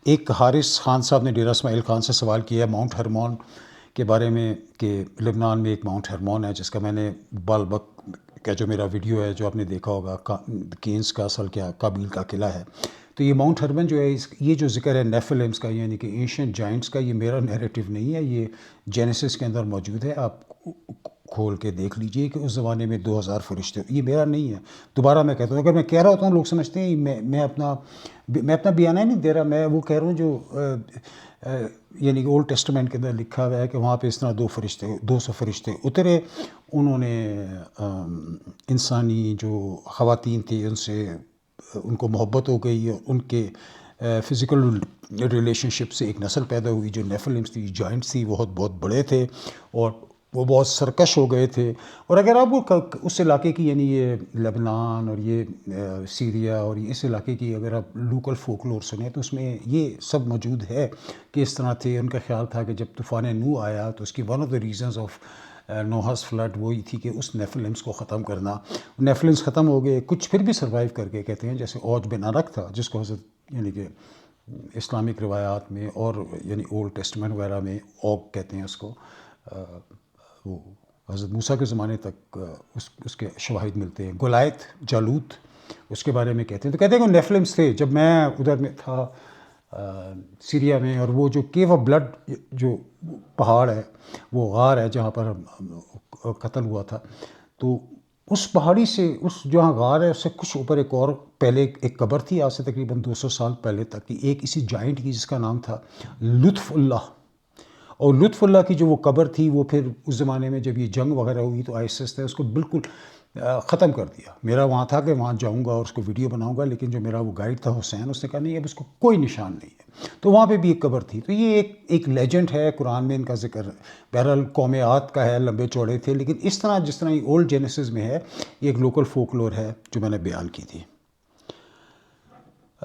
ایک حارث خان صاحب نے ڈیرہ اسماعیل خان سے سوال کیا ہے ماؤنٹ ہرمون کے بارے میں، کہ لبنان میں ایک ماؤنٹ ہرمون ہے جس کا میں نے بالبک کا جو میرا ویڈیو ہے جو آپ نے دیکھا ہوگا، کینز کا اصل کیا قابیل کا قلعہ ہے. تو یہ ماؤنٹ ہرمن جو ہے، یہ جو ذکر ہے نیفلمز کا، یعنی کہ اینشنٹ جائنٹس کا، یہ میرا نیریٹو نہیں ہے، یہ جینیسس کے اندر موجود ہے. آپ کھول کے دیکھ لیجئے کہ اس زمانے میں 2000 فرشتے، یہ میرا نہیں ہے. دوبارہ میں کہتا ہوں، اگر میں کہہ رہا ہوتا ہوں لوگ سمجھتے ہیں میں اپنا بیانہ نہیں دے رہا، میں وہ کہہ رہا ہوں جو یعنی کہ اولڈ ٹیسٹمنٹ کے اندر لکھا ہوا ہے کہ وہاں پہ اس طرح 200 فرشتے اترے. انہوں نے انسانی جو خواتین تھیں ان کو محبت ہو گئی، اور ان کے فزیکل ریلیشن شپ سے ایک نسل پیدا ہوئی جو نیفلمز تھی، جائنٹس تھی، بہت بڑے تھے اور وہ بہت سرکش ہو گئے تھے. اور اگر آپ وہ اس علاقے کی، یعنی یہ لبنان اور یہ سیریا اور اس علاقے کی اگر آپ لوکل فولکلور سنیں تو اس میں یہ سب موجود ہے کہ اس طرح تھے. ان کا خیال تھا کہ جب طوفان نوح آیا تو اس کی one of the reasons of Noah's flood وہی تھی کہ اس نیفلمز کو ختم کرنا. نیفلمز ختم ہو گئے، کچھ پھر بھی سروائیو کر کے کہتے ہیں، جیسے اوج بن ارق تھا جس کو حضرت یعنی کہ اسلامک روایات میں اور یعنی اولڈ ٹیسٹمنٹ وغیرہ میں اوگ کہتے ہیں اس کو. وہ حضرت موسیٰ کے زمانے تک اس کے شواہد ملتے ہیں. گولایت، جالوت، اس کے بارے میں کہتے ہیں. تو کہتے ہیں کہ نیفلمز تھے. جب میں ادھر میں تھا سیریا میں، اور وہ جو کیو آف بلڈ جو پہاڑ ہے، وہ غار ہے جہاں پر قتل ہوا تھا، تو اس پہاڑی سے، اس جہاں غار ہے اس سے کچھ اوپر ایک اور پہلے ایک قبر تھی، آج سے تقریباً 200 سال پہلے تک کی، ایک اسی جائنٹ کی جس کا نام تھا لطف اللہ. اور لطف اللہ کی جو وہ قبر تھی، وہ پھر اس زمانے میں جب یہ جنگ وغیرہ ہوئی تو آئسس نے اس کو بالکل ختم کر دیا. میرا وہاں تھا کہ وہاں جاؤں گا اور اس کو ویڈیو بناؤں گا، لیکن جو میرا وہ گائیڈ تھا حسین، اس نے کہا نہیں اب اس کو کوئی نشان نہیں ہے. تو وہاں پہ بھی ایک قبر تھی. تو یہ ایک لیجنڈ ہے، قرآن میں ان کا ذکر بہرحال قوم عاد کا ہے، لمبے چوڑے تھے، لیکن اس طرح جس طرح یہ اولڈ جینیسس میں ہے، یہ ایک لوکل فولکلور ہے جو میں نے بیان کی تھی.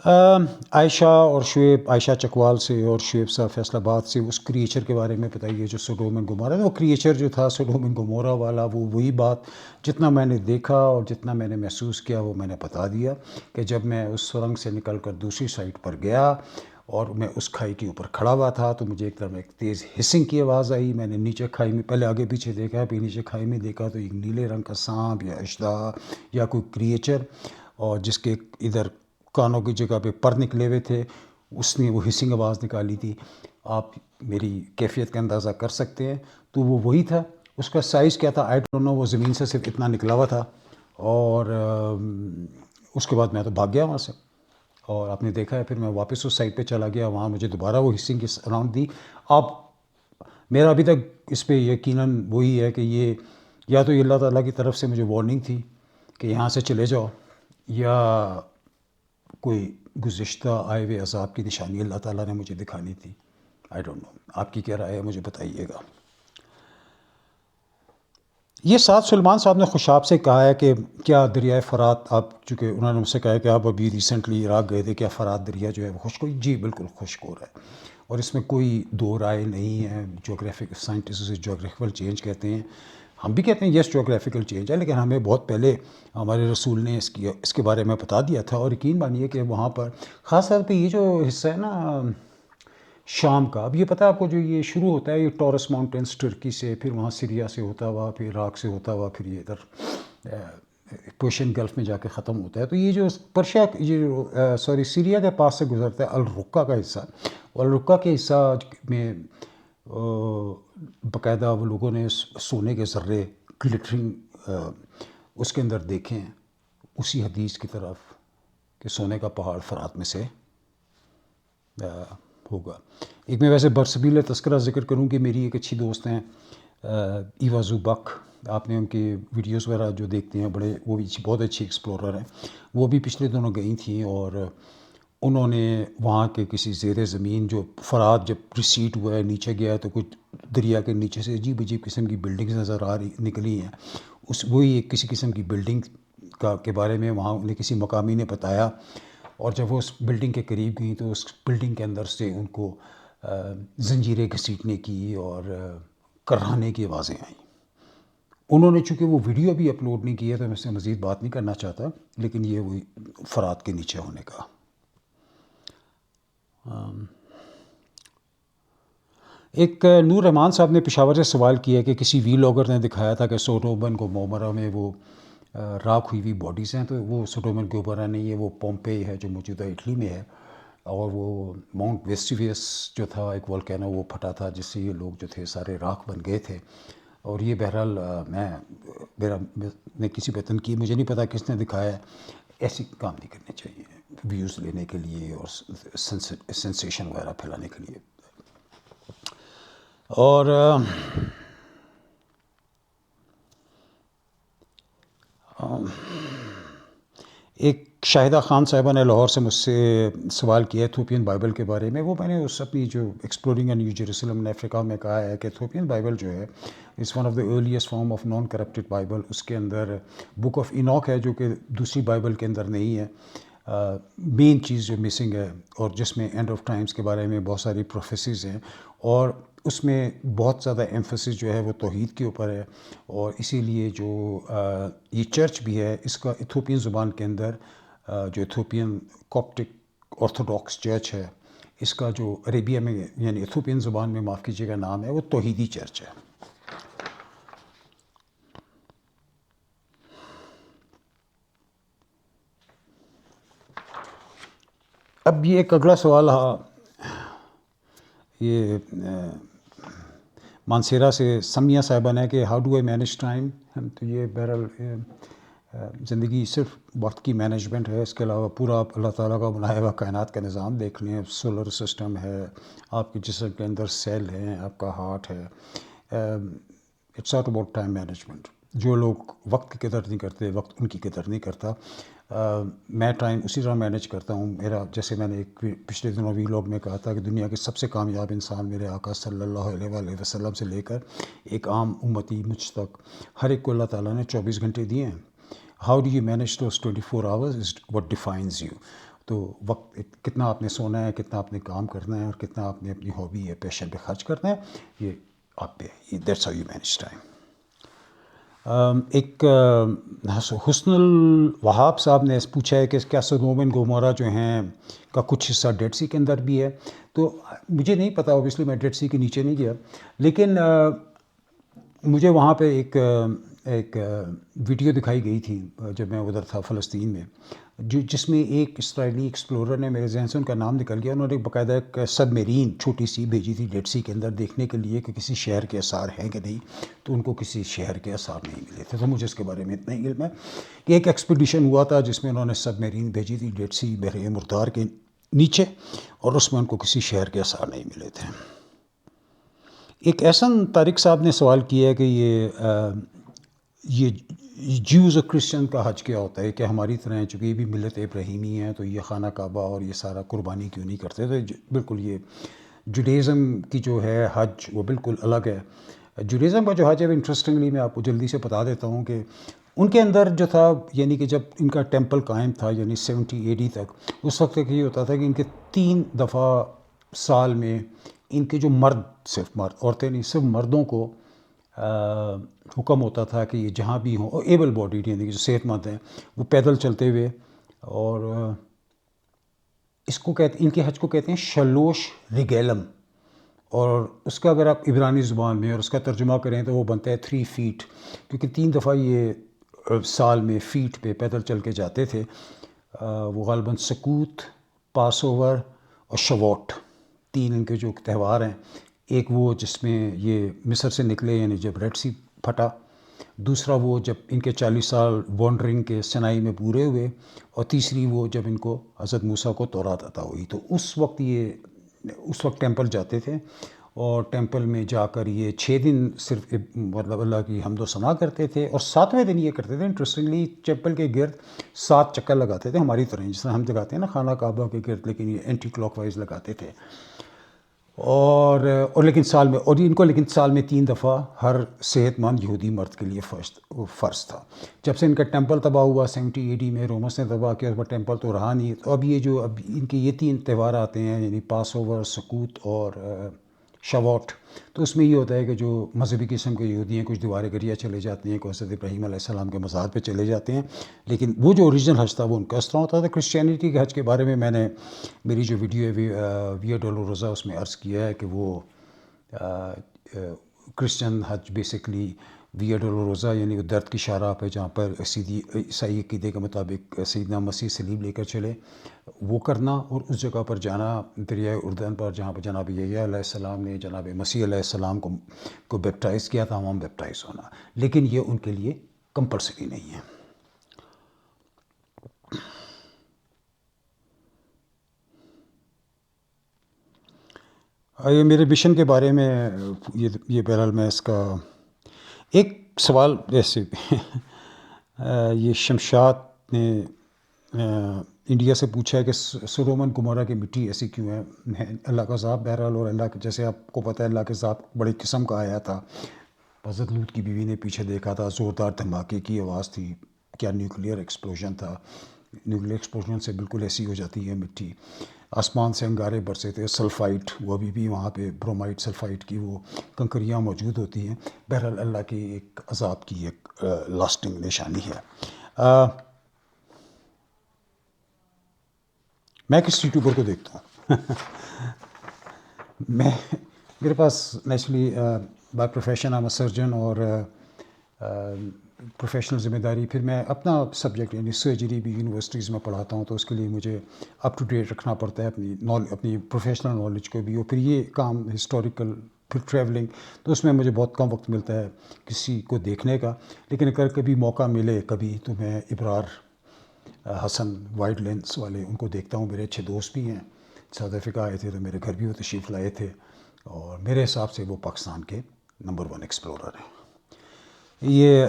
عائشہ اور شعیب، عائشہ چکوال سے اور شعیب صاحب فیصل آباد سے اس کریچر کے بارے میں بتائیے جو سڈوم اینڈ گمورہ ہے. وہ کریچر جو تھا سڈوم اینڈ گمورہ والا، وہ وہی بات جتنا میں نے دیکھا اور جتنا میں نے محسوس کیا وہ میں نے بتا دیا کہ جب میں اس سرنگ سے نکل کر دوسری سائٹ پر گیا اور میں اس کھائی کے اوپر کھڑا ہوا تھا تو مجھے ایک طرف ایک تیز ہسنگ کی آواز آئی. میں نے نیچے کھائی میں پہلے آگے پیچھے دیکھا، پھر نیچے کھائی میں دیکھا تو ایک نیلے رنگ کا سانپ یا اشتہا یا کوئی کریچر، اور جس کے ادھر کانوں کی جگہ پہ پر نکلے ہوئے تھے، اس نے وہ ہسنگ آواز نکالی تھی. آپ میری کیفیت کا اندازہ کر سکتے ہیں. تو وہ وہی تھا. اس کا سائز کیا تھا آئی ڈونٹ نو، وہ زمین سے صرف اتنا نکلا ہوا تھا. اور اس کے بعد میں تو بھاگ گیا وہاں سے. اور آپ نے دیکھا ہے پھر میں واپس اس سائٹ پہ چلا گیا، وہاں مجھے دوبارہ وہ ہسنگ کی ساؤنڈ دی. آپ میرا ابھی تک اس پہ یقیناً وہی ہے کہ یہ یا تو یہ اللہ تعالیٰ کی طرف سے مجھے وارننگ تھی کہ یہاں سے چلے جاؤ، یا کوئی گزشتہ آئے ہوئے عذاب کی نشانی اللہ تعالیٰ نے مجھے دکھانی تھی. آئی ڈونٹ نو، آپ کی کیا رائے ہے مجھے بتائیے گا. یہ ساتھ سلمان صاحب نے خوشاب سے کہا ہے کہ کیا دریائے فرات، آپ چونکہ انہوں نے مجھ سے کہا ہے کہ آپ ابھی ریسنٹلی عراق گئے تھے، کیا فرات دریا جو ہے وہ خشک ہو؟ جی بالکل خشک ہو رہا ہے، اور اس میں کوئی دو رائے نہیں ہے. جغرافک سائنٹسٹ اسے جغرافیکل چینج کہتے ہیں، ہم بھی کہتے ہیں یس جغرافیکل چینج ہے، لیکن ہمیں بہت پہلے ہمارے رسول نے اس کے بارے میں بتا دیا تھا. اور یقین مانیے کہ وہاں پر خاص طور پہ یہ جو حصہ ہے نا شام کا، اب یہ پتہ ہے آپ کو، جو یہ شروع ہوتا ہے یہ ٹورس ماؤنٹینس ٹرکی سے، پھر وہاں سیریا سے ہوتا ہوا، پھر عراق سے ہوتا ہوا، پھر یہ ادھر پرشین گلف میں جا کے ختم ہوتا ہے. تو یہ جو پرشیا، یہ سیریا کے پاس سے گزرتا ہے الرقہ کا حصہ، اور الرقہ کے حصہ میں باقاعدہ وہ لوگوں نے سونے کے ذرے گلٹرنگ اس کے اندر دیکھے ہیں، اسی حدیث کی طرف کہ سونے کا پہاڑ فرات میں سے ہوگا. ایک میں ویسے برسبیل تذکرہ ذکر کروں کہ میری ایک اچھی دوست ہیں ایوا زوبک، آپ نے ان کے ویڈیوز وغیرہ جو دیکھتے ہیں، بڑے وہ بھی بہت اچھی ایکسپلورر ہیں. وہ بھی پچھلے دنوں گئی تھیں اور انہوں نے وہاں کے کسی زیر زمین، جو فرات جب ریسیڈ ہوا ہے نیچے گیا تو کچھ دریا کے نیچے سے عجیب عجیب قسم کی بلڈنگز نظر نکلی ہیں. وہی ایک کسی قسم کی بلڈنگ کے بارے میں وہاں انہیں کسی مقامی نے بتایا، اور جب وہ اس بلڈنگ کے قریب گئیں تو اس بلڈنگ کے اندر سے ان کو زنجیریں گھسیٹنے کی اور کرانے کی آوازیں آئیں. انہوں نے چونکہ وہ ویڈیو بھی اپلوڈ نہیں کی ہے تو میں اس سے مزید بات نہیں کرنا چاہتا، لیکن یہ وہی فرات کے نیچے ہونے کا. ایک نور رحمان صاحب نے پشاور سے سوال کیا کہ کسی وی لاگر نے دکھایا تھا کہ سوڈوم اینڈ گومورہ میں وہ راکھ ہوئی ہوئی باڈیز ہیں، تو وہ سوڈوم اینڈ گومورہ نہیں ہے، وہ پومپئی ہے جو موجودہ اٹلی میں ہے. اور وہ ماؤنٹ ویسٹیویس جو تھا ایک والکینو، وہ پھٹا تھا جس سے یہ لوگ جو تھے سارے راکھ بن گئے تھے. اور یہ بہرحال میں کسی پہ تنقید، مجھے نہیں پتا کس نے دکھایا ہے. ایسی کام نہیں کرنے چاہیے ویوز لینے کے لیے اور سینسیشن وغیرہ پھیلانے کے لیے. اور ایک شاہدہ خان صاحبہ نے لاہور سے مجھ سے سوال کیا ایتھوپین بائبل کے بارے میں. وہ میں نے اس اپنی جو exploring a new Jerusalem Africa میں کہا ہے کہ ایتھوپین بائبل جو ہے is one of the earliest form of non corrupted Bible. اس کے اندر بک آف اینوک ہے جو کہ دوسری بائبل کے اندر نہیں ہے. مین چیز جو مسنگ ہے، اور جس میں اینڈ آف ٹائمز کے بارے میں بہت ساری پروفیسیز ہیں، اور اس میں بہت زیادہ ایمفسس جو ہے وہ توحید کے اوپر ہے. اور اسی لیے جو یہ چرچ بھی ہے، اس کا ایتھوپین زبان کے اندر جو ایتھوپین کوپٹک آرتھوڈاکس چرچ ہے، اس کا جو عربیہ میں یعنی ایتھوپین زبان میں معاف کیجیے گا نام ہے، وہ توحیدی چرچ ہے. اب یہ ایک اگلا سوال یہ مانسیرا سے سمیہ صاحبہ نے کہ how do I manage time. تو یہ بہرحال زندگی صرف وقت کی مینجمنٹ ہے، اس کے علاوہ پورا اللہ تعالیٰ کا بنایا ہوا کائنات کا نظام دیکھ لیں. سولر سسٹم ہے، آپ کے جسم کے اندر سیل ہیں، آپ کا ہارٹ ہے. It's not about time management. جو لوگ وقت کی قدر نہیں کرتے، وقت ان کی قدر نہیں کرتا. میں ٹائم اسی طرح مینیج کرتا ہوں. میرا جیسے میں نے ایک پچھلے دنوں وی لاگ میں کہا تھا کہ دنیا کے سب سے کامیاب انسان میرے آقا صلی اللہ علیہ وآلہ وسلم سے لے کر ایک عام امتی مجھ تک، ہر ایک کو اللہ تعالیٰ نے 24 گھنٹے دیے ہیں. How do you manage those 24 hours is what defines you. تو وقت کتنا آپ نے سونا ہے، کتنا آپ نے کام کرنا ہے، اور کتنا آپ نے اپنی ہابی یا پیشن پہ خرچ کرنا ہے، یہ آپ پہ، that's how you manage time. ایک حسن الوہاب صاحب نے پوچھا ہے کہ کیا سدوم و گمورہ جو ہیں کا کچھ حصہ ڈیڈ سی کے اندر بھی ہے؟ تو مجھے نہیں پتا، اوبیسلی میں ڈیڈ سی کے نیچے نہیں گیا، لیکن مجھے وہاں پہ ایک ویڈیو دکھائی گئی تھی جب میں ادھر تھا فلسطین میں، جس میں ایک اسرائیلی ایکسپلورر نے، میرے ذہن سے ان کا نام نکل گیا، انہوں نے باقاعدہ ایک سب میرین چھوٹی سی بھیجی تھی ڈیڈ سی کے اندر دیکھنے کے لیے کہ کسی شہر کے آثار ہیں کہ نہیں، تو ان کو کسی شہر کے آثار نہیں ملے تھے۔ تو مجھے اس کے بارے میں اتنا ہی علم ہے کہ ایک ایکسپیڈیشن ہوا تھا جس میں انہوں نے سب میرین بھیجی تھی ڈیڈ سی بحر مردار کے نیچے، اور اس میں ان کو کسی شہر کے آثار نہیں ملے تھے۔ ایک احسن طارق صاحب نے سوال کیا ہے کہ یہ جیوز اور کرسچن کا حج کیا ہوتا ہے، کہ ہماری طرح چونکہ یہ بھی ملت ابراہیمی ہے تو یہ خانہ کعبہ اور یہ سارا قربانی کیوں نہیں کرتے؟ تو بالکل یہ جوڈیزم کی جو ہے حج وہ بالکل الگ ہے۔ جوڈیزم کا جو حج ہے، انٹرسٹنگلی میں آپ کو جلدی سے بتا دیتا ہوں کہ ان کے اندر جو تھا، یعنی کہ جب ان کا ٹیمپل قائم تھا، یعنی 70 AD تک، اس وقت تک یہ ہوتا تھا کہ ان کے 3 دفعہ سال میں ان کے جو مرد، صرف مرد، عورتیں نہیں، صرف مردوں کو حکم ہوتا تھا کہ یہ جہاں بھی ہوں، اور ایبل باڈیڈ یعنی کہ جو صحت مند ہیں، وہ پیدل چلتے ہوئے، اور اس کو ان کے حج کو کہتے ہیں شلوش ریگیلم، اور اس کا اگر آپ عبرانی زبان میں اور اس کا ترجمہ کریں تو وہ بنتا ہے 3 فیٹ، کیونکہ 3 دفعہ یہ سال میں فیٹ پہ پیدل چل کے جاتے تھے۔ وہ غالباً سکوت، پاس اوور اور شووٹ، 3 ان کے جو تہوار ہیں۔ ایک وہ جس میں یہ مصر سے نکلے، یعنی جب ریڈ سی پھٹا، دوسرا وہ جب ان کے 40 سال وانڈرنگ کے سنائی میں پورے ہوئے، اور تیسری وہ جب ان کو حضرت موسیٰ کو تورات عطا ہوئی، تو اس وقت ٹیمپل جاتے تھے، اور ٹیمپل میں جا کر یہ 6 دن صرف مطلب اللہ کی حمد و ثنا کرتے تھے، اور 7ویں دن یہ کرتے تھے انٹرسٹنگلی ٹیمپل کے گرد 7 چکر لگاتے تھے، ہماری طرح جس طرح ہم لگاتے ہیں نا خانہ کعبہ کے گرد، لیکن یہ اینٹی کلاک وائز لگاتے تھے، اور لیکن سال میں 3 دفعہ ہر صحت مند یہودی مرد کے لیے فرض تھا۔ جب سے ان کا ٹیمپل تباہ ہوا 70 AD میں، رومس نے تباہ کیا، اس پر ٹیمپل تو رہا نہیں، تو اب ان کے یہ 3 تہوار آتے ہیں، یعنی پاس اوور، سکوت اور شواٹ، تو اس میں یہ ہوتا ہے کہ جو مذہبی قسم کے یہودی ہیں، کچھ دیوار گریہ چلے جاتے ہیں، کوئی حضرت ابراہیم علیہ السلام کے مزار پہ چلے جاتے ہیں، لیکن وہ جو اوریجنل حج تھا وہ ان کا اس طرح ہوتا تھا۔ کرسچینٹی کے حج کے بارے میں نے میری جو ویڈیو ہے ویا ڈولوروزا، اس میں عرض کیا ہے کہ وہ کرسچن حج بیسکلی ویا ڈولوروزا، یعنی وہ درد کی شاہراہ پہ جہاں پر عیسائی عقیدے کے مطابق سیدنا مسیح صلیب لے کر چلے، وہ کرنا، اور اس جگہ پر جانا دریائے اردن پر، جہاں پر جناب یحییٰ علیہ السلام نے جناب مسیح علیہ السلام کو بیپٹائز کیا تھا، وہاں بیپٹائز ہونا، لیکن یہ ان کے لیے کمپلسری نہیں ہے۔ یہ میرے مشن کے بارے میں یہ بہرحال میں اس کا ایک سوال جیسے یہ شمشاد نے انڈیا سے پوچھا ہے کہ سدوم و گمورہ کی مٹی ایسی کیوں ہے؟ اللہ کا عذاب بہرحال، اور اللہ کے، جیسے آپ کو پتہ ہے، اللہ کے عذاب بڑی قسم کا آیا تھا۔ حضرت لوط کی بیوی نے پیچھے دیکھا تھا، زوردار دھماکے کی آواز تھی، کیا نیوکلیئر ایکسپلوژن تھا؟ نیوکلیئر ایکسپلوژن سے بالکل ایسی ہو جاتی ہے مٹی۔ آسمان سے انگارے برسے تھے، سلفائٹ، وہ ابھی بھی وہاں پہ برومائٹ سلفائٹ کی وہ کنکریاں موجود ہوتی ہیں۔ بہرحال اللہ کی ایک عذاب کی ایک لاسٹنگ نشانی ہے۔ میں کس یوٹیوبر کو دیکھتا ہوں؟ میرے پاس naturally by profession I am a surgeon, اور پروفیشنل ذمہ داری، پھر میں اپنا سبجیکٹ یعنی سرجری بھی یونیورسٹیز میں پڑھاتا ہوں، تو اس کے لیے مجھے اپ ٹو ڈیٹ رکھنا پڑتا ہے اپنی پروفیشنل نالج کو بھی، اور پھر یہ کام ہسٹوریکل، پھر ٹریولنگ، تو اس میں مجھے بہت کم وقت ملتا ہے کسی کو دیکھنے کا، لیکن اگر کبھی موقع ملے کبھی تو میں ابرار حسن وائڈ لینس والے ان کو دیکھتا ہوں۔ میرے اچھے دوست بھی ہیں، ساؤتھ افریقہ آئے تھے تو میرے گھر بھی وہ تشریف لائے تھے، اور میرے حساب سے وہ پاکستان کے نمبر 1 ایکسپلورر ہیں۔ یہ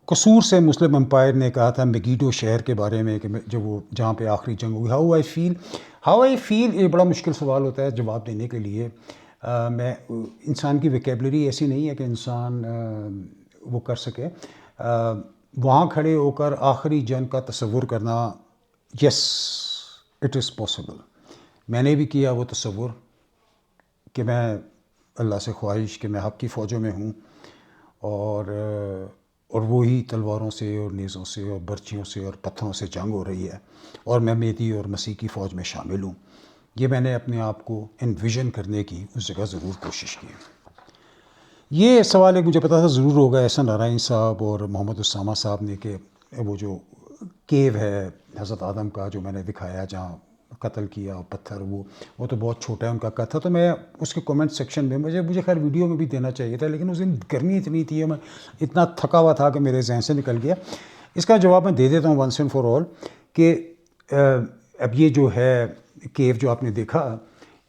قصور سے مسلم امپائر نے کہا تھا میگیڈو شہر کے بارے میں کہ جہاں پہ آخری جنگ ہوئی، ہاؤ آئی فیل، یہ بڑا مشکل سوال ہوتا ہے جواب دینے کے لیے۔ انسان کی ویکیبلری ایسی نہیں ہے کہ انسان وہ کر سکے۔ وہاں کھڑے ہو کر آخری جنگ کا تصور کرنا یس اٹ از پاسبل. میں نے بھی کیا وہ تصور کہ میں اللہ سے خواہش کہ میں حق کی فوجوں میں ہوں اور وہی تلواروں سے اور نیزوں سے اور برچیوں سے اور پتھروں سے جنگ ہو رہی ہے اور میں مہدی اور مسیح کی فوج میں شامل ہوں. یہ میں نے اپنے آپ کو انویژن کرنے کی اس جگہ ضرور کوشش کی. یہ سوال ایک مجھے پتا تھا ضرور ہوگا احسن نارائن صاحب اور محمد اسامہ صاحب نے کہ وہ جو کیو ہے حضرت آدم کا جو میں نے دکھایا جہاں قتل کیا پتھر وہ تو بہت چھوٹا ہے ان کا قد تھا. تو میں اس کے کومنٹ سیکشن میں مجھے خیر ویڈیو میں بھی دینا چاہیے تھا لیکن اس دن گرمی اتنی تھی میں اتنا تھکا ہوا تھا کہ میرے ذہن سے نکل گیا. اس کا جواب میں دے دیتا ہوں ونس اینڈ فار آل کہ اب یہ جو ہے کیو جو آپ نے دیکھا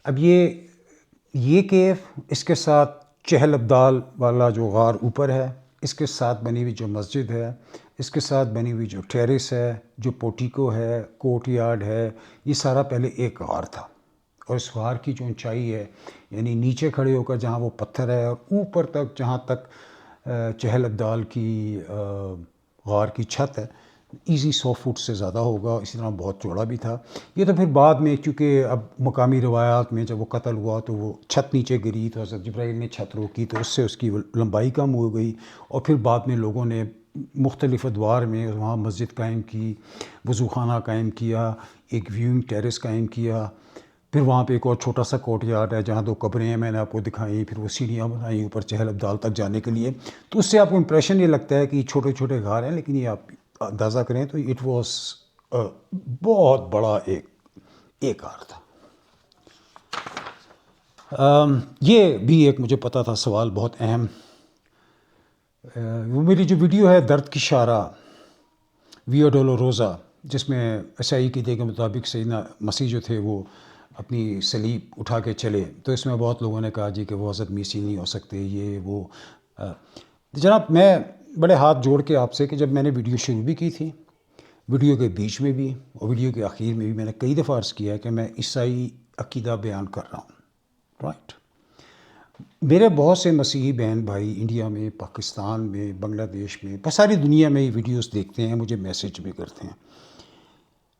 اب یہ کیو اس کے ساتھ چہل ابدال والا جو غار اوپر ہے اس کے ساتھ بنی ہوئی جو مسجد ہے اس کے ساتھ بنی ہوئی جو ٹیرس ہے جو پورٹیکو ہے کورٹ یارڈ ہے یہ سارا پہلے ایک غار تھا. اور اس غار کی جو اونچائی ہے یعنی نیچے کھڑے ہو کر جہاں وہ پتھر ہے اور اوپر تک جہاں تک چہل ابدال کی غار کی چھت ہے ایزی 100 فٹ سے زیادہ ہوگا. اسی طرح بہت چوڑا بھی تھا. یہ تو پھر بعد میں چونکہ اب مقامی روایات میں جب وہ قتل ہوا تو وہ چھت نیچے گری تو حضرت جبرائیل نے چھت روکی تو اس سے اس کی لمبائی کم ہو گئی اور پھر بعد میں لوگوں نے مختلف ادوار میں وہاں مسجد قائم کی وضو خانہ قائم کیا ایک ویونگ ٹیرس قائم کیا. پھر وہاں پہ ایک اور چھوٹا سا کورٹ یارڈ ہے جہاں 2 قبریں ہیں میں نے آپ کو دکھائیں. پھر وہ سیڑھیاں بنائیں اوپر چہل ابدال تک جانے کے لیے. تو اس سے آپ کو امپریشن یہ لگتا ہے کہ یہ چھوٹے چھوٹے غار ہیں لیکن یہ آپ اندازہ کریں تو اٹ واز بہت بڑا ایک غار تھا. یہ بھی ایک مجھے پتا تھا سوال بہت اہم. وہ میری جو ویڈیو ہے درد کی شارع ویو ڈولوروزا جس میں عیسائی عقیدے کے مطابق سیدنا مسیح جو تھے وہ اپنی صلیب اٹھا کے چلے تو اس میں بہت لوگوں نے کہا جی کہ وہ حضرت مسیح نہیں ہو سکتے یہ وہ. جناب میں بڑے ہاتھ جوڑ کے آپ سے کہ جب میں نے ویڈیو شروع بھی کی تھی ویڈیو کے بیچ میں بھی اور ویڈیو کے آخر میں بھی میں نے کئی دفعہ عرض کیا ہے کہ میں عیسائی عقیدہ بیان کر رہا ہوں. رائٹ. میرے بہت سے مسیحی بہن بھائی انڈیا میں پاکستان میں بنگلہ دیش میں ساری دنیا میں یہ ویڈیوز دیکھتے ہیں مجھے میسیج بھی کرتے ہیں.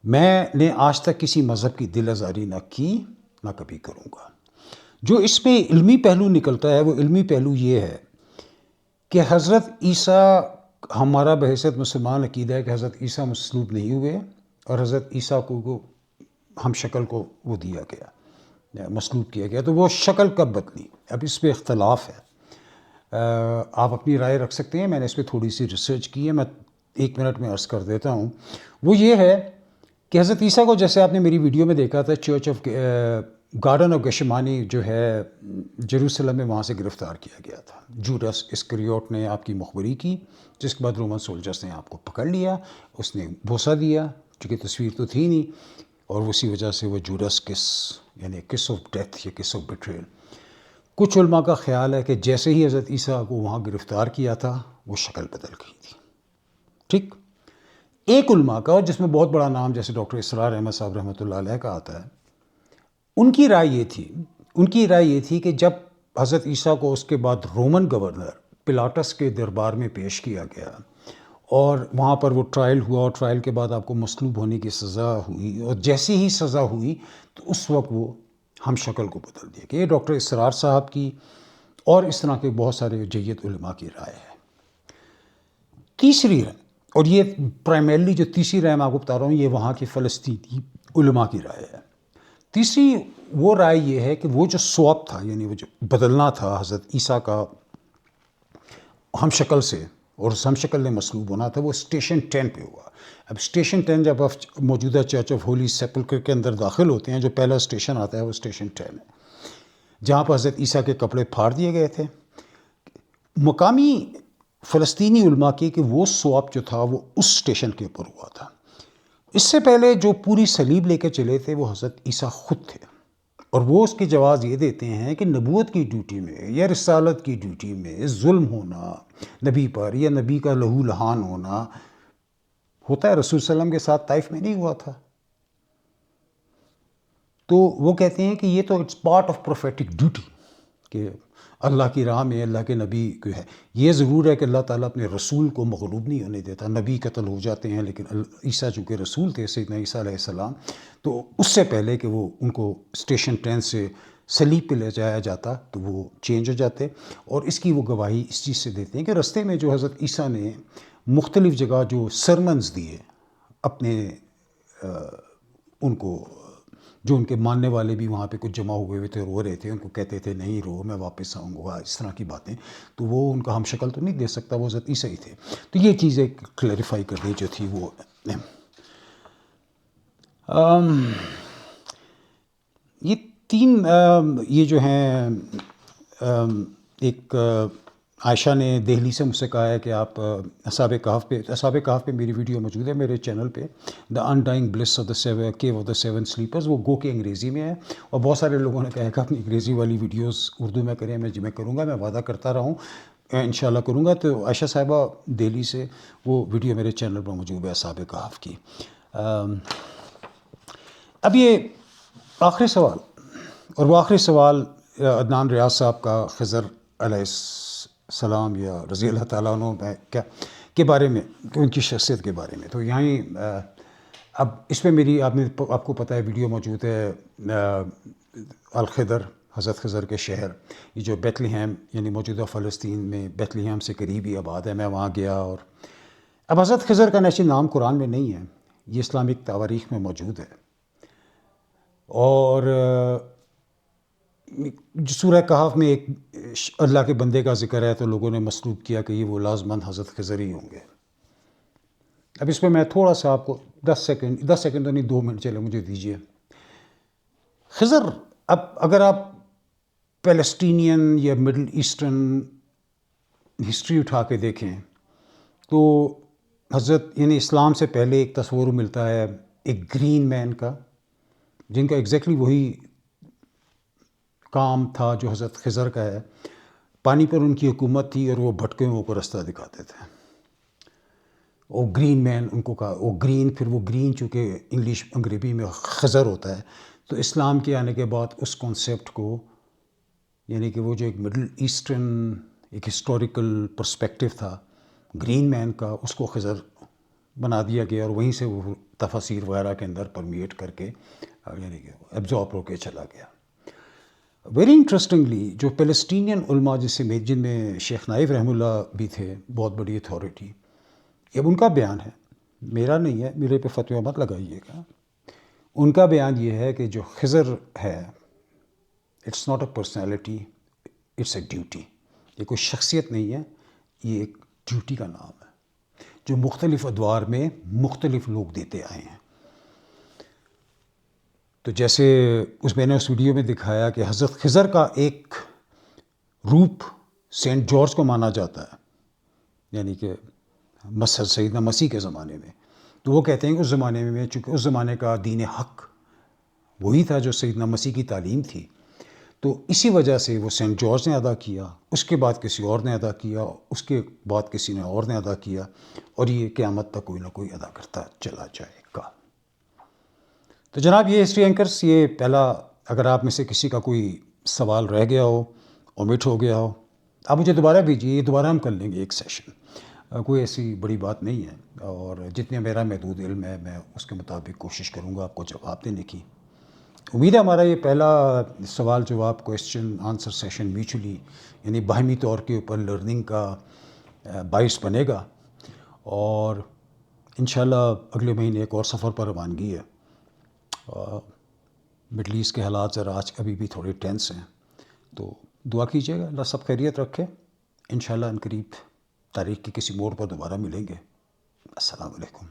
میں نے آج تک کسی مذہب کی دل آزاری نہ کی نہ کبھی کروں گا. جو اس میں علمی پہلو نکلتا ہے وہ علمی پہلو یہ ہے کہ حضرت عیسیٰ ہمارا بحیثیت مسلمان عقیدہ ہے کہ حضرت عیسیٰ مصلوب نہیں ہوئے اور حضرت عیسیٰ کو ہم شکل کو وہ دیا گیا مصلوب کیا گیا. تو وہ شکل کب بدلی اب اس پہ اختلاف ہے. آپ اپنی رائے رکھ سکتے ہیں. میں نے اس پہ تھوڑی سی ریسرچ کی ہے میں 1 منٹ میں عرض کر دیتا ہوں. وہ یہ ہے کہ حضرت عیسیٰ کو جیسے آپ نے میری ویڈیو میں دیکھا تھا چرچ آف گارڈن آف گیشمانی جو ہے جیروسلم میں وہاں سے گرفتار کیا گیا تھا. جوڈس اسکریوٹ نے آپ کی مخبری کی جس کے بعد رومن سولجرز نے آپ کو پکڑ لیا. اس نے بوسہ دیا چونکہ تصویر تو تھی نہیں اور اسی وجہ سے وہ جوڈس کس یعنی کس آف ڈیتھ یا کس آف بیٹریل. کچھ علماء کا خیال ہے کہ جیسے ہی حضرت عیسیٰ کو وہاں گرفتار کیا تھا وہ شکل بدل گئی تھی. ٹھیک. ایک علماء کا اور جس میں بہت بڑا نام جیسے ڈاکٹر اسرار احمد صاحب رحمۃ اللہ علیہ کا آتا ہے ان کی رائے یہ تھی کہ جب حضرت عیسیٰ کو اس کے بعد رومن گورنر پلاٹس کے دربار میں پیش کیا گیا اور وہاں پر وہ ٹرائل ہوا اور ٹرائل کے بعد آپ کو مصلوب ہونے کی سزا ہوئی اور جیسی ہی سزا ہوئی تو اس وقت وہ ہم شکل کو بدل دیا کہ یہ ڈاکٹر اسرار صاحب کی اور اس طرح کے بہت سارے جید علماء کی رائے ہے. تیسری رائے اور یہ پرائمرلی جو تیسری رائے میں آپ کو بتا رہا ہوں یہ وہاں کی فلسطینی علماء کی رائے ہے. تیسری وہ رائے یہ ہے کہ وہ جو سواپ تھا یعنی وہ جو بدلنا تھا حضرت عیسیٰ کا ہم شکل سے اور اس ہم شکل میں مصلوب ہونا تھا وہ اسٹیشن 10 پہ ہوا. اب اسٹیشن 10 جب آپ موجودہ چرچ آف ہولی سیپلکر کے اندر داخل ہوتے ہیں جو پہلا اسٹیشن آتا ہے وہ اسٹیشن 10 ہے جہاں پر حضرت عیسیٰ کے کپڑے پھاڑ دیے گئے تھے. مقامی فلسطینی علماء کی کہ وہ سواپ جو تھا وہ اس اسٹیشن کے اوپر ہوا تھا. اس سے پہلے جو پوری صلیب لے کے چلے تھے وہ حضرت عیسیٰ خود تھے اور وہ اس کی جواز یہ دیتے ہیں کہ نبوت کی ڈیوٹی میں یا رسالت کی ڈیوٹی میں ظلم ہونا نبی پر یا نبی کا لہو لہان ہونا ہوتا ہے. رسول صلی اللہ علیہ وسلم کے ساتھ طائف میں نہیں ہوا تھا. تو وہ کہتے ہیں کہ یہ تو it's part of prophetic duty کہ اللہ کی راہ میں اللہ کے نبی کو ہے. یہ ضرور ہے کہ اللہ تعالیٰ اپنے رسول کو مغلوب نہیں ہونے دیتا. نبی قتل ہو جاتے ہیں لیکن عیسیٰ چونکہ رسول تھے سیدنا عیسیٰ علیہ السلام، تو اس سے پہلے کہ وہ ان کو اسٹیشن 10 سے صلیب پہ لے جایا جاتا تو وہ چینج ہو جاتے. اور اس کی وہ گواہی اس چیز سے دیتے ہیں کہ رستے میں جو حضرت عیسیٰ نے مختلف جگہ جو سرمنز دیے اپنے ان کو، جو ان کے ماننے والے بھی وہاں پہ کچھ جمع ہوئے تھے، رو رہے تھے، ان کو کہتے تھے نہیں رو، میں واپس آؤں گا، اس طرح کی باتیں، تو وہ ان کا ہم شکل تو نہیں دے سکتا، وہ حضرت عیسیٰ ہی تھے. تو یہ چیزیں کلیریفائی کرنی جو تھی وہ یہ تین یہ جو ہیں ایک عائشہ نے دہلی سے مجھ سے کہا ہے کہ آپ اصحاب کہف پہ میری ویڈیو موجود ہے میرے چینل پہ، the undying bliss of the cave of the 7 sleepers. وہ گو کہ انگریزی میں ہے، اور بہت سارے لوگوں نے کہا کہ اپنی انگریزی والی ویڈیوز اردو میں کریں. میں کروں گا، میں وعدہ کرتا رہا ہوں انشاءاللہ کروں گا. تو عائشہ صاحبہ دہلی سے، وہ ویڈیو میرے چینل پر موجود ہے اصحاب کہف کی. اب یہ آخری سوال، اور وہ آخری سوال عدنان ریاض صاحب کا خضر علیہ السلام یا رضی اللہ تعالیٰ عنہ کے بارے میں، ان کی شخصیت کے بارے میں. تو یہیں اب اس پہ میری آپ کو پتہ ہے ویڈیو موجود ہے الخضر، حضرت خضر کے شہر، یہ جو بیت لحم یعنی موجودہ فلسطین میں بیت لحم سے قریب ہی آباد ہے. میں وہاں گیا، اور اب حضرت خضر کا نیچے نام قرآن میں نہیں ہے، یہ اسلامک تواریخ میں موجود ہے. اور سورہ کہف میں ایک اللہ کے بندے کا ذکر ہے، تو لوگوں نے مسلوب کیا کہ یہ وہ لازماً حضرت خضر ہی ہوں گے. اب اس پہ میں تھوڑا سا آپ کو 10 سیکنڈ تو نہیں 2 منٹ چلے مجھے دیجیے. خضر، اب اگر آپ پیلسٹینین یا مڈل ایسٹرن ہسٹری اٹھا کے دیکھیں تو حضرت یعنی اسلام سے پہلے ایک تصور ملتا ہے ایک گرین مین کا، جن کا ایگزیکٹلی وہی کام تھا جو حضرت خضر کا ہے. پانی پر ان کی حکومت تھی اور وہ بھٹکوں کو رستہ دکھاتے تھے. وہ گرین مین ان کو کہا، وہ گرین چونکہ انگلش انگریزی میں خضر ہوتا ہے، تو اسلام کے آنے کے بعد اس کانسیپٹ کو، یعنی کہ وہ جو ایک مڈل ایسٹرن ایک ہسٹوریکل پرسپیکٹو تھا گرین مین کا، اس کو خضر بنا دیا گیا، اور وہیں سے وہ تفاسیر وغیرہ کے اندر پرمیٹ کر کے یعنی کہ ایبزارب ہو کے چلا گیا. ویری انٹرسٹنگلی جو پیلسٹینین علماء جن میں شیخ نائف رحمہ اللہ بھی تھے، بہت بڑی اتھارٹی، اب ان کا بیان ہے، میرا نہیں ہے، میرے پہ فتویٰ مت لگائیے گا. ان کا بیان یہ ہے کہ جو خضر ہے it's not a personality, it's a duty. یہ کوئی شخصیت نہیں ہے، یہ ایک ڈیوٹی کا نام ہے جو مختلف ادوار میں مختلف لوگ دیتے آئے ہیں. تو جیسے میں نے اس ویڈیو میں دکھایا کہ حضرت خضر کا ایک روپ سینٹ جارج کو مانا جاتا ہے، یعنی کہ سیدنا مسیح کے زمانے میں. تو وہ کہتے ہیں کہ اس زمانے میں چونکہ اس زمانے کا دین حق وہی تھا جو سیدنا مسیح کی تعلیم تھی، تو اسی وجہ سے وہ سینٹ جارج نے ادا کیا، اس کے بعد کسی اور نے ادا کیا، اس کے بعد کسی نے اور نے ادا کیا، اور یہ قیامت تک کوئی نہ کوئی ادا کرتا چلا جائے گا. تو جناب یہ ہسٹری اینکرز، یہ پہلا، اگر آپ میں سے کسی کا کوئی سوال رہ گیا ہو، اومٹ ہو گیا ہو، آپ مجھے دوبارہ بھیجیے، یہ دوبارہ ہم کر لیں گے ایک سیشن. کوئی ایسی بڑی بات نہیں ہے، اور جتنے میرا محدود علم ہے میں اس کے مطابق کوشش کروں گا آپ کو جواب دینے کی. امید ہے ہمارا یہ پہلا سوال جواب کویسچن آنسر سیشن میوچولی یعنی باہمی طور کے اوپر لرننگ کا باعث بنے گا، اور انشاءاللہ اگلے مہینے ایک اور سفر پر روانگی ہے. مڈل ایسٹ کے حالات ذرا آج ابھی بھی تھوڑے ٹینس ہیں، تو دعا کیجیے گا اللہ سب خیریت رکھے. انشاءاللہ عنقریب تاریخ کے کسی موڑ پر دوبارہ ملیں گے. السلام علیکم.